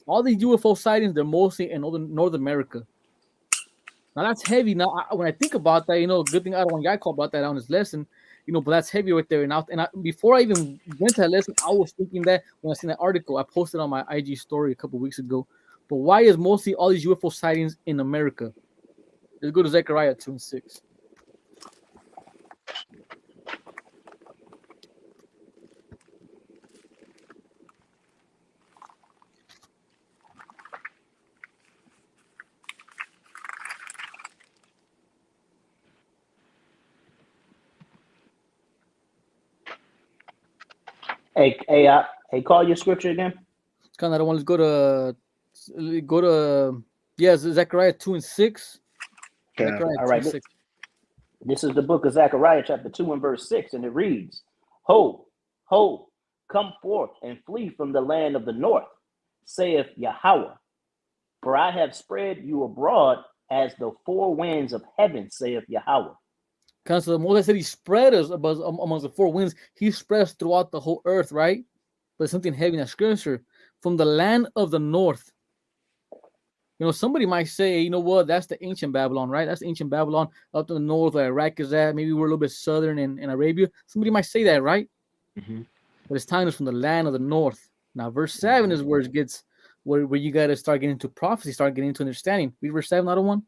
all these UFO sightings, they're mostly in North America. Now that's heavy. Now when I think about that, you know, good thing I don't want guy call about that on his lesson. You know, but that's heavy right there. And before I even went to that lesson, I was thinking that when I seen that article I posted on my IG story a couple weeks ago. But why is mostly all these UFO sightings in America? Let's go to Zechariah 2:6. Hey, call your scripture again. It's kind of the one. Let's go to Zechariah 2:6. Okay. All right. This is the book of Zechariah, chapter 2 and verse 6, and it reads, Ho, come forth and flee from the land of the north, saith Yahweh. For I have spread you abroad as the four winds of heaven, saith Yahweh. Because the Moses said he spread us amongst the four winds. He spread us throughout the whole earth, right? But something heavy in that scripture. From the land of the north. You know, somebody might say, you know what, that's the ancient Babylon, right? That's ancient Babylon up to the north where Iraq is at. Maybe we're a little bit southern in Arabia. Somebody might say that, right? Mm-hmm. But it's telling us from the land of the north. Now, verse 7 is where it gets, where you got to start getting into prophecy, start getting into understanding. Read verse 7, out of 1.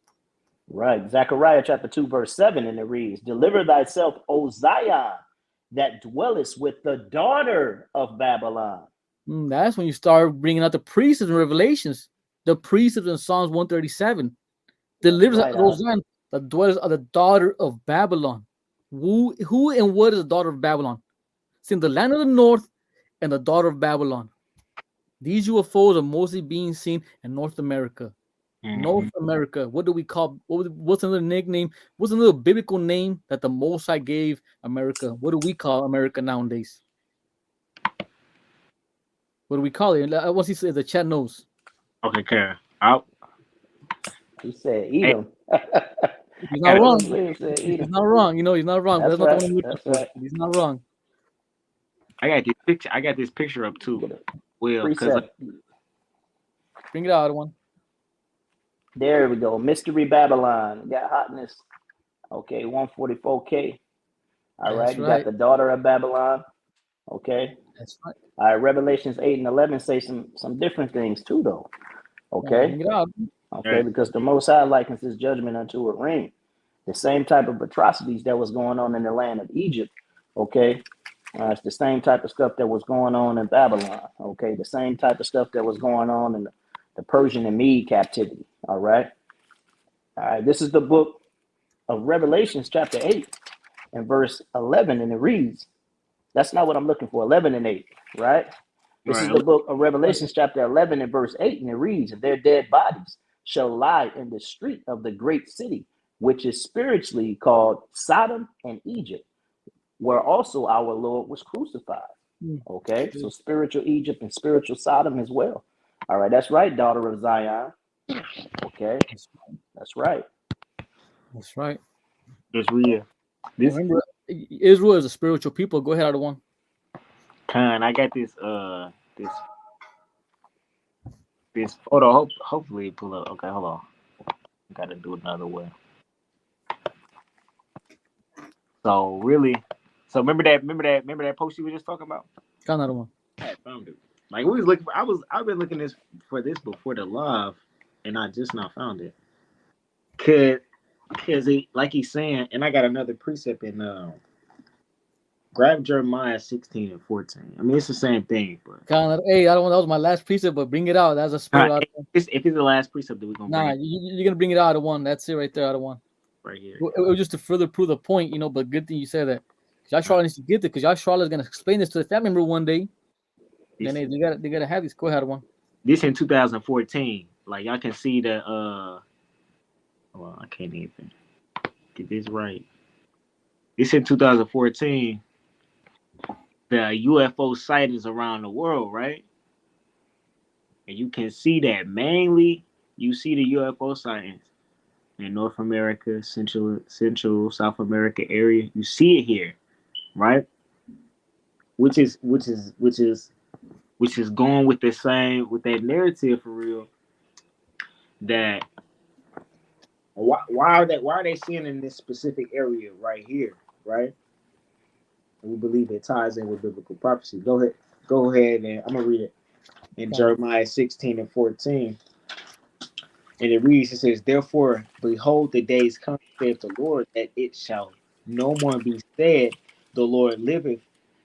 Right. Zechariah chapter 2, verse 7, and it reads, Deliver thyself, O Zion, that dwellest with the daughter of Babylon. That's when you start bringing out the precepts and revelations. The precepts in Psalms 137. Delivers those Zion, the dwellers of the daughter of Babylon. Who and what is the daughter of Babylon? It's in the land of the north and the daughter of Babylon. These UFOs are mostly being seen in North America. Mm-hmm. North America. What do we call? What's another nickname? What's another biblical name that the Most High gave America? What do we call America nowadays? What do we call it? I want to see if the chat knows. Okay, Karen. Out. He said, Edom. He's not wrong. He's not wrong. You know, he's not wrong. That's Not right. the one That's right. He's not wrong. I got this picture up too. Well, because bring it out, one. There we go. Mystery Babylon. Got hotness. Okay, 144K. All right. You got the daughter of Babylon. Okay. That's right. All right. Revelations 8 and 11 say some different things too, though. Okay. Bring it out. Okay, because the Most High likens his judgment unto a ring. The same type of atrocities that was going on in the land of Egypt. Okay. It's the same type of stuff that was going on in Babylon. Okay. The same type of stuff that was going on in the Persian and Mede captivity. All right. All right. This is the book of Revelations, chapter 8 and verse 11. And it reads, that's not what I'm looking for. 11 and 8. Right. This is the book of Revelations, chapter 11 and verse 8. And it reads, their dead bodies shall lie in the street of the great city, which is spiritually called Sodom and Egypt, where also our Lord was crucified. Okay. So spiritual Egypt and spiritual Sodom as well. All right. That's right, daughter of Zion. Okay. That's right. That's right. Just read. Remember, Israel is a spiritual people. Go ahead, out of one. I got this photo. Hopefully pull up. Okay, hold on. Gotta do it another way. So remember that post you were just talking about? Got another one. I found it. Like we was looking for, I've been looking for this before the live, and I just not found it. Cause it, like he's saying, and I got another precept in grab Jeremiah 16 and 14. I mean, it's the same thing, but hey, I don't want that was my last precept, but bring it out. That's a spirit. If it's the last precept that we're gonna you're gonna bring it out of one. That's it right there, out of one. Right here. It was just to further prove the point, you know. But good thing you said that. Y'all Charlotte needs to get it because y'all Charlotte's gonna explain this to the family member one day. Then they gotta have these. Go ahead, one. This in 2014. Like y'all can see the well, I can't even get this right. This in 2014. The UFO sightings around the world, right? And you can see that mainly you see the UFO sightings in North America, Central, South America area. You see it here, right? Which is going with that narrative for real. That why are they seeing in this specific area right here, right? And we believe it ties in with biblical prophecy. Go ahead, and I'm gonna read it in Jeremiah 16 and 14. And it reads, it says, therefore, behold, the days come, saith the Lord, that it shall no more be said, the Lord liveth,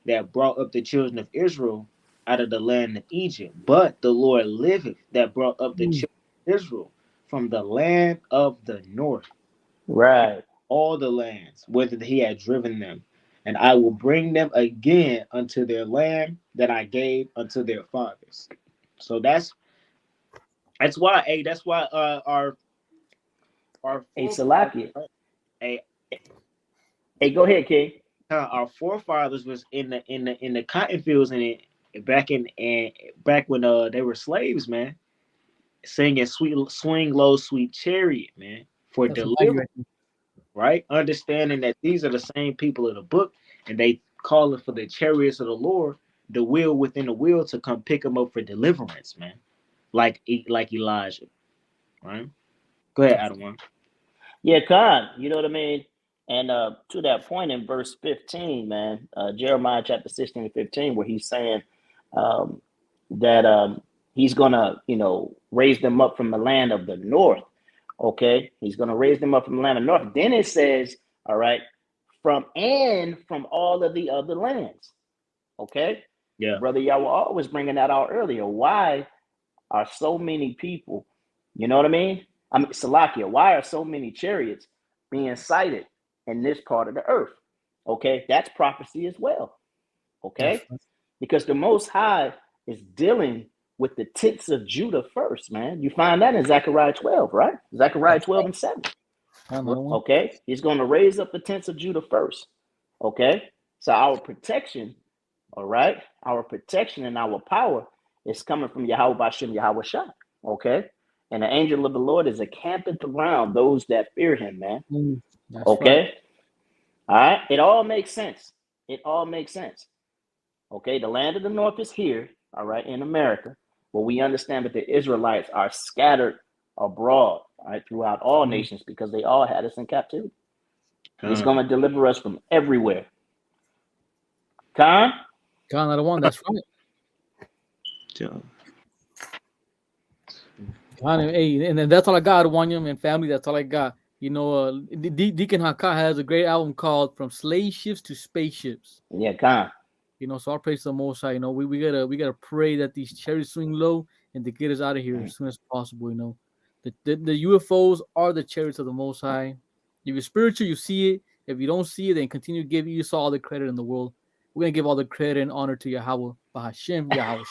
that brought up the children of Israel out of the land of Egypt. But the Lord liveth, that brought up the children of Israel from the land of the north. Right. All the lands, whither he had driven them. And I will bring them again unto their land that I gave unto their fathers. So that's why our Salakia. Hey, go ahead, King. Our forefathers was in the cotton fields back when they were slaves, man. singing swing low, sweet chariot, man, for That's some value deliverance, right there. right? Understanding that these are the same people of the book, and they calling for the chariots of the Lord, the wheel within the wheel, to come pick them up for deliverance, man. Like Elijah, right? Go ahead, Adam. Yeah, Khan, you know what I mean? And to that point in verse 15, man, Jeremiah chapter 16 and 15, where he's saying that he's going to, raise them up from the land of the north. Okay. He's going to raise them up from the land of the north. Then it says, all right, from all of the other lands. Okay. Yeah. Brother Yahweh was bringing that out earlier. Why are so many people, you know what I mean? Salakia, why are so many chariots being sighted in this part of the earth? Okay, that's prophecy as well. Okay, because the Most High is dealing with the tents of Judah first, man. You find that in Zechariah 12, right? Zechariah 12 and 7. Okay, he's going to raise up the tents of Judah first. Okay, so our protection, all right, our protection and our power is coming from Yahweh Bashem, Yahweh Shah. Okay. And the angel of the Lord is encamped around those that fear him, man. Okay. Right. All right. It all makes sense. It all makes sense. Okay. The land of the north is here, all right, in America. But we understand that the Israelites are scattered abroad, all right, throughout all nations, because they all had us in captivity. He's going to deliver us from everywhere. Khan, I don't want. That's right. Hey, and that's all I got, Wanyam and family. That's all I got. Deacon Haka has a great album called "From Slave Ships to Spaceships." Yeah, Khan. So our praise to the Most High. We gotta pray that these chariots swing low and to get us out of here as soon as possible. The UFOs are the chariots of the Most High. If you're spiritual, you see it. If you don't see it, then continue to give Esau all the credit in the world. We're gonna give all the credit and honor to Yahweh, Bahashem, Yahweh.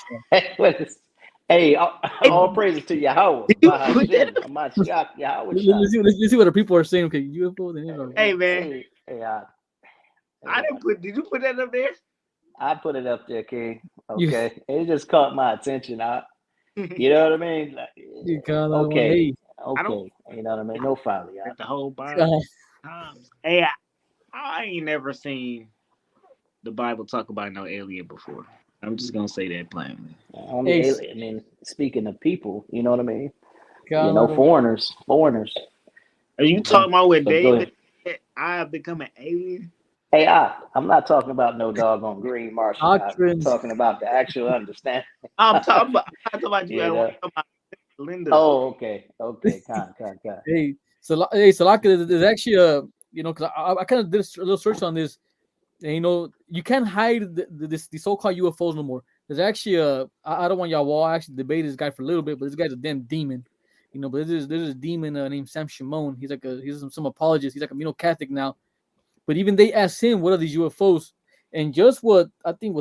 Hey, all praises to Yahweh. Let's see what the people are saying. Okay, UFOs. Hey, man. I didn't put. Did you put that up there? I put it up there, King. Okay, it just caught my attention. You know what I mean? Okay. You know what I mean? No folly. The whole Bible. Hey, I ain't never seen the Bible talk about no alien before. I'm just gonna say that plainly. I mean, speaking of people, you know what I mean? Foreigners. Are you talking about when David said, I have become an alien? Hey, I'm not talking about no doggone green Martian. I'm talking about the actual understanding. I'm talking about you. Linda. Oh, okay. Con. Hey, Salaka, there's actually because I kind of did a little search on this. And, you can't hide the so-called UFOs no more. There's actually I don't want y'all actually debate this guy for a little bit, but this guy's a damn demon. But there's a demon named Sam Shimon. He's some apologist. He's like a Catholic now. But even they asked him, what are these UFOs? And just what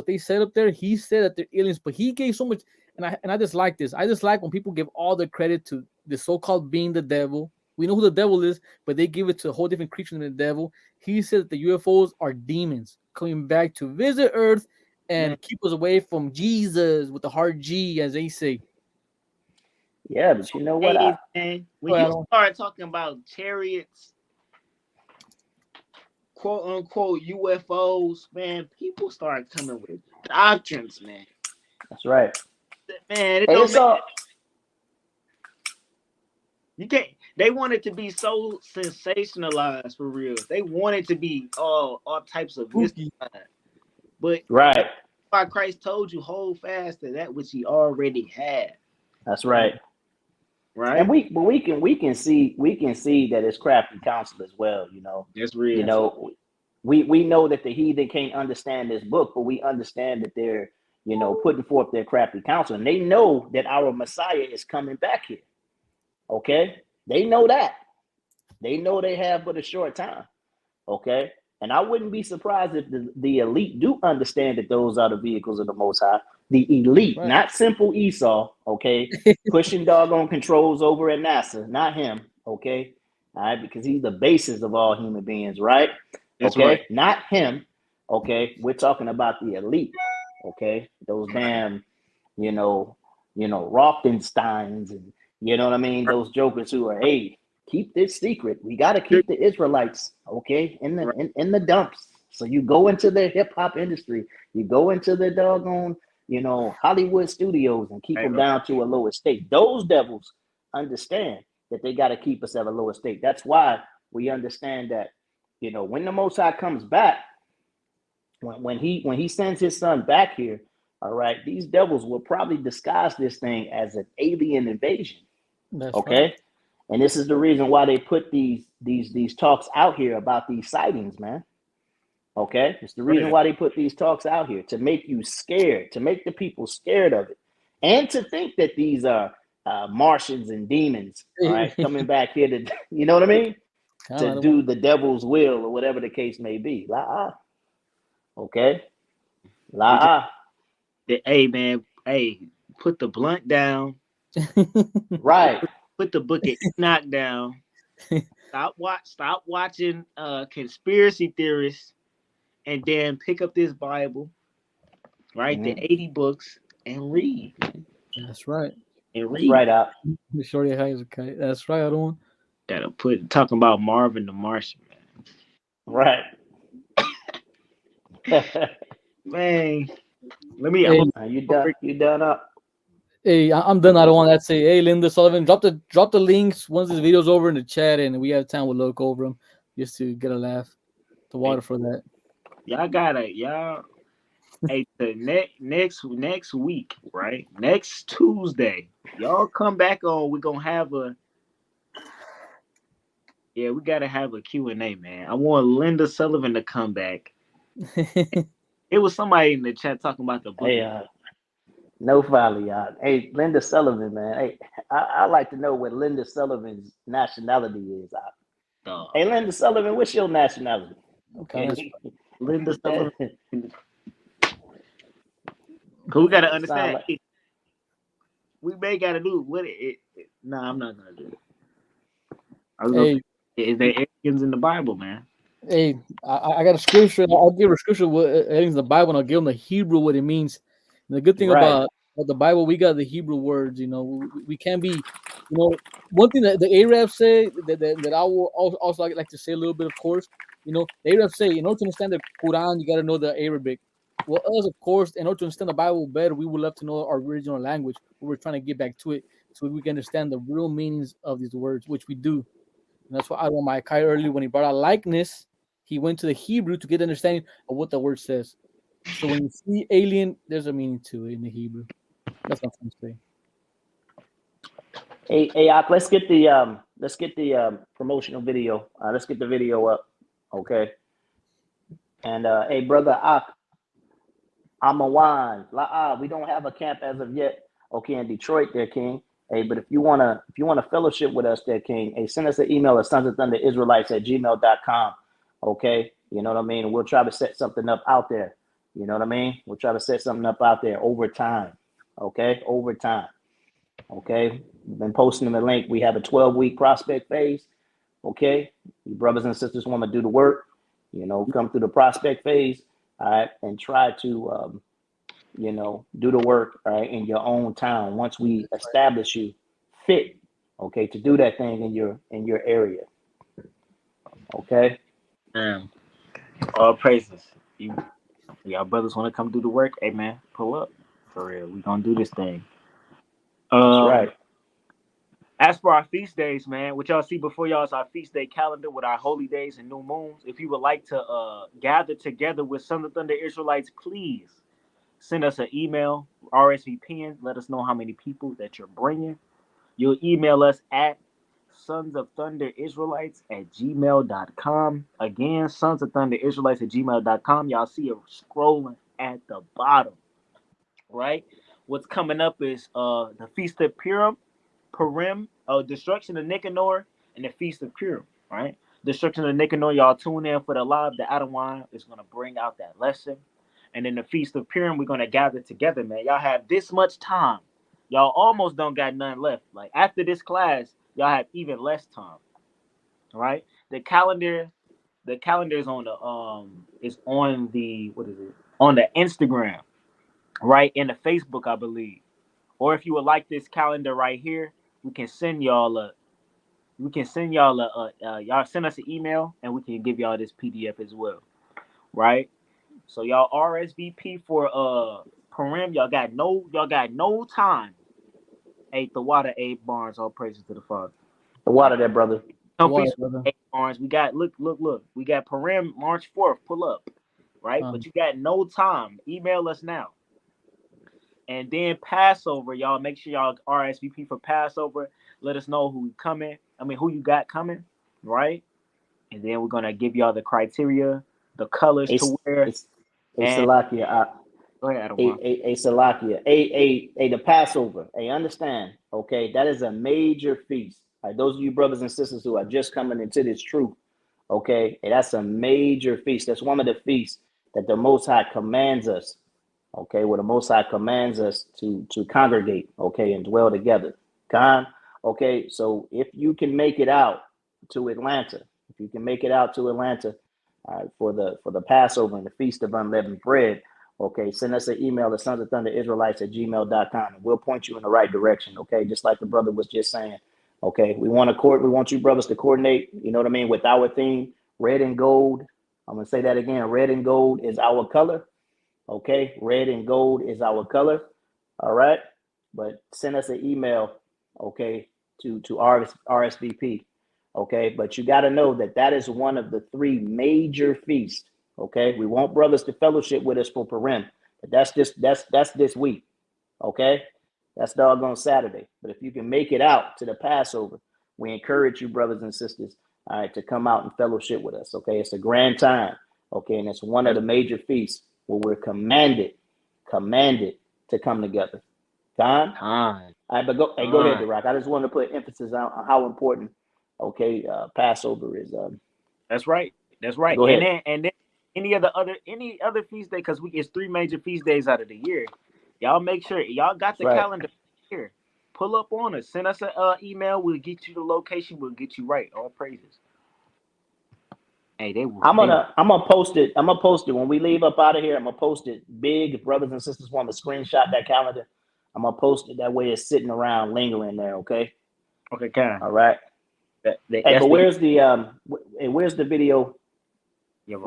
they said up there, he said that they're aliens, but he gave so much, and I just like this. I just like when people give all the credit to the so-called being the devil. We know who the devil is, but they give it to a whole different creature than the devil. He said that the UFOs are demons coming back to visit Earth and keep us away from Jesus with the hard G, as they say. Yeah, but you know what? When you start talking about chariots, quote unquote UFOs, man, people start coming with doctrines, man. That's right. Man, it don't make you can't. They want it to be so sensationalized for real. They want it to be all types of mystery. But right, why Christ told you hold fast to that which he already had. That's right. Right. And we can see that it's crafty counsel as well. That's real. We know that the heathen can't understand this book, but we understand that they're putting forth their crafty counsel, and they know that our Messiah is coming back here. Okay. They know that. They know they have but a short time. Okay. And I wouldn't be surprised if the elite do understand that those are the vehicles of the Most High. The elite, right. Not simple Esau, okay? Pushing doggone controls over at NASA, not him, okay? All right, because he's the basis of all human beings, right? That's okay, right. Not him, okay? We're talking about the elite, okay? Those damn, Rothensteins and You know what I mean? Those jokers who are, hey, keep this secret. We got to keep the Israelites, okay, in the dumps. So you go into the hip hop industry, you go into the doggone, Hollywood studios and keep them down to a lower state. Those devils understand that they got to keep us at a lower state. That's why we understand that, when the Most High comes back, when he sends his son back here, all right, these devils will probably disguise this thing as an alien invasion. That's okay. Right. And this is the reason why they put these talks out here about these sightings, man. Okay, it's the reason why they put these talks out here, to make you scared, to make the people scared of it, and to think that these are Martians and demons, all right, coming back here to, you know what I mean, to do the devil's will or whatever the case may be. Okay, Hey man, hey, put the blunt down. Right. Put the book of Enoch down. Stop watching conspiracy theorists, and then pick up this Bible, right? The 80 books, and read. That's right. And read. That's right, out. That's right, I don't. That'll talking about Marvin the Martian, man. Right. Man, let me. Hey, you done up. Hey, I'm done. I don't want that. Say, hey, Linda Sullivan, drop the links once this video's over in the chat, and we have time. We'll look over them just to get a laugh. The water for that. Y'all. Hey, the next week, right? Next Tuesday, y'all come back on. We're gonna have we gotta have a Q&A, man. I want Linda Sullivan to come back. It was somebody in the chat talking about the book. Hey, no folly, y'all. Hey, Linda Sullivan, man. Hey, I like to know what Linda Sullivan's nationality is. Hey, Linda Sullivan, what's your nationality? Okay, Linda Sullivan. Cause we gotta understand. We may gotta do what it. No, I'm not gonna do it. Is there aliens in the Bible, man? Hey, I got a scripture. I'll give a scripture what aliens in the Bible, and I'll give them the Hebrew what it means. And the good thing about the Bible, we got the Hebrew words. We can't be. One thing that the Arabs say that I will also like to say a little bit. Of course, the Arabs say in order to understand the Quran, you got to know the Arabic. Well, us, of course, in order to understand the Bible better, we would love to know our original language. We're trying to get back to it so we can understand the real meanings of these words, which we do. And that's why I want my Kai earlier when he brought out likeness, he went to the Hebrew to get understanding of what the word says. So when you see alien, there's a meaning to it in the Hebrew. That's what I'm trying to say. Hey, let's get the promotional video. Let's get the video up, okay? And hey, brother Ak, Amawan, we don't have a camp as of yet. Okay, in Detroit, there, King. Hey, but if you wanna fellowship with us, there, King. Hey, send us an email at sonsofthunderisraelites@gmail.com. Okay, you know what I mean. And we'll try to set something up out there. You know what I mean. We'll try to set something up out there over time. Okay, over time. Okay, we've been posting them a link. We have a 12-week prospect phase. Okay, you brothers and sisters want to do the work. Come through the prospect phase. All right, and try to do the work, all right, in your own town once we establish you fit, okay, to do that thing in your area. Okay. All praises. Y'all brothers want to come do the work? Hey man, pull up. For real. We gonna do this thing. That's right. As for our feast days, man, what y'all see before y'all is our feast day calendar with our holy days and new moons. If you would like to gather together with Sons of Thunder Israelites, please send us an email, RSVPing. Let us know how many people that you're bringing. You'll email us at sonsofthunderisraelites@gmail.com. Again, sonsofthunderisraelites@gmail.com. Y'all see it scrolling at the bottom, right? What's coming up is the Feast of Purim, Destruction of Nicanor, and the Feast of Purim, right? Destruction of Nicanor, y'all tune in for the live. The Adonai is going to bring out that lesson. And in the Feast of Purim, we're going to gather together, man. Y'all have this much time. Y'all almost don't got none left. Like after this class, y'all have even less time. All right? The calendar is on the on the on the Instagram, right? And the Facebook, I believe. Or if you would like this calendar right here, we can send y'all y'all send us an email and we can give y'all this PDF as well, right? So y'all RSVP for Purim. Y'all got no time. Hey, the water, Abe Barnes, all praises to the Father. The water there, brother. Come feast Abe Barnes. We got look. We got Purim March 4th. Pull up, right? But you got no time. Email us now. And then Passover, y'all make sure y'all RSVP for Passover. Let us know who you got coming, right? And then we're gonna give y'all the criteria, the colors to wear. Salakia. Go ahead, Adam. Salakia. The Passover. Understand? Okay, that is a major feast. Like those of you brothers and sisters who are just coming into this truth, okay, that's a major feast. That's one of the feasts that the Most High commands us. Okay, where the Most High commands us to congregate, okay, and dwell together. Okay, so if you can make it out to Atlanta, for the Passover and the Feast of Unleavened Bread, okay, send us an email at sonsofthunderisraelites@gmail.com, and we'll point you in the right direction, okay, just like the brother was just saying, okay, we want you brothers to coordinate, you know what I mean, with our theme, red and gold. I'm going to say that again, red and gold is our color. Okay, red and gold is our color. All right, but send us an email, okay, to RSVP. Okay, but you got to know that is one of the 3 major feasts. Okay, we want brothers to fellowship with us for Purim, but that's this week. Okay, that's doggone Saturday. But if you can make it out to the Passover, we encourage you, brothers and sisters, all right, to come out and fellowship with us. Okay, it's a grand time. Okay, and it's one of the major feasts where we're commanded to come together. All right, but go ahead, Rock. I just want to put emphasis on how important, okay, Passover is. That's right. Go ahead. And then any other feast day, because it's 3 major feast days out of the year. Y'all make sure y'all got the calendar here. Pull up on us. Send us an email. We'll get you the location. We'll get you right. All praises. Hey, I'm gonna post it. I'm gonna post it when we leave up out of here. I'm gonna post it big. If brothers and sisters want to screenshot that calendar, I'm gonna post it. That way, it's sitting around, lingering there. Okay. Okay, Karen. All right. But where's the video? You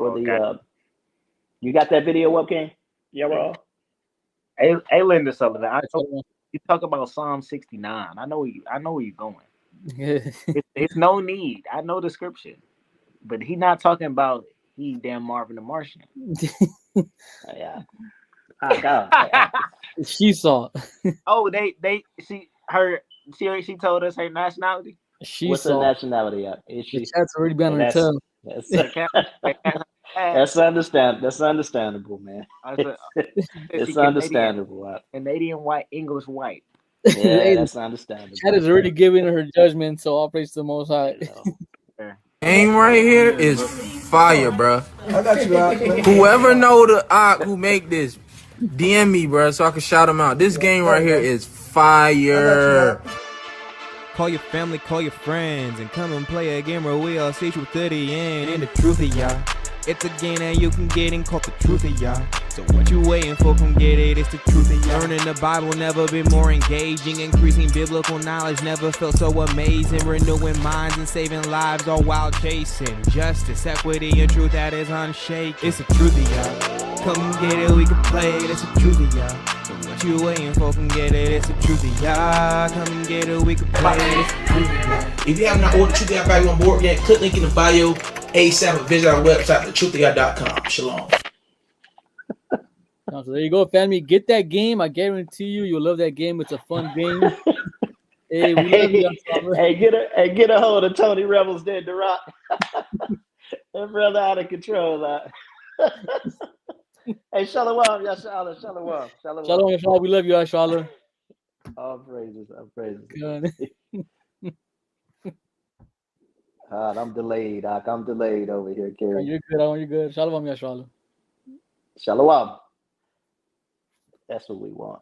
got that video up, King? Yeah, bro. Hey, Linda Sullivan. I know you talk about Psalm 69. I know where you're going. It's no need. I know the scripture. But he not talking about damn Marvin the Martian. Yeah. She saw. Oh, she told us her nationality. What's her nationality? Is she? The chat's already been on her tongue. That's understandable, man. It's understandable. Canadian white, English white. Yeah, that's understandable. Chat is already giving her judgment, so all praise to the Most High. Game right here is fire, bro. I got you out. Whoever know the who make this, DM me, bro, so I can shout them out. This game right here is fire. Call your family, call your friends, and come and play a game where we all see you 30 and the truth of y'all. It's a game that you can get in called the truth of y'all. So what you waiting for? Come get it, it's the truth of y'all. Learning the Bible never been more engaging. Increasing biblical knowledge never felt so amazing. Renewing minds and saving lives all while chasing justice, equity, and truth that is unshaken. It's the truth of y'all. Come get it, we can play it, it's the truth of y'all. So what you waiting for? Come get it, it's the truth of y'all. Come and get it, we can play it, it's the truth of y'all. If you have not ordered Truth of Y'all Bible on board yet, click link in the bio. ASAP, visit our website, thetruthofyall.com. Shalom. So there you go, family. Get that game. I guarantee you'll love that game. It's a fun game. Hey, we love you. Get a hold of Tony Rebels dead to rock. That brother out of control. Hey, shalom, Yashala, shalom. Shalom. We love you, Yashala. All praises. God. I'm delayed, Doc. I'm delayed over here, Kerry. You're good. Shalom, Yashala. Shalom. That's what we want.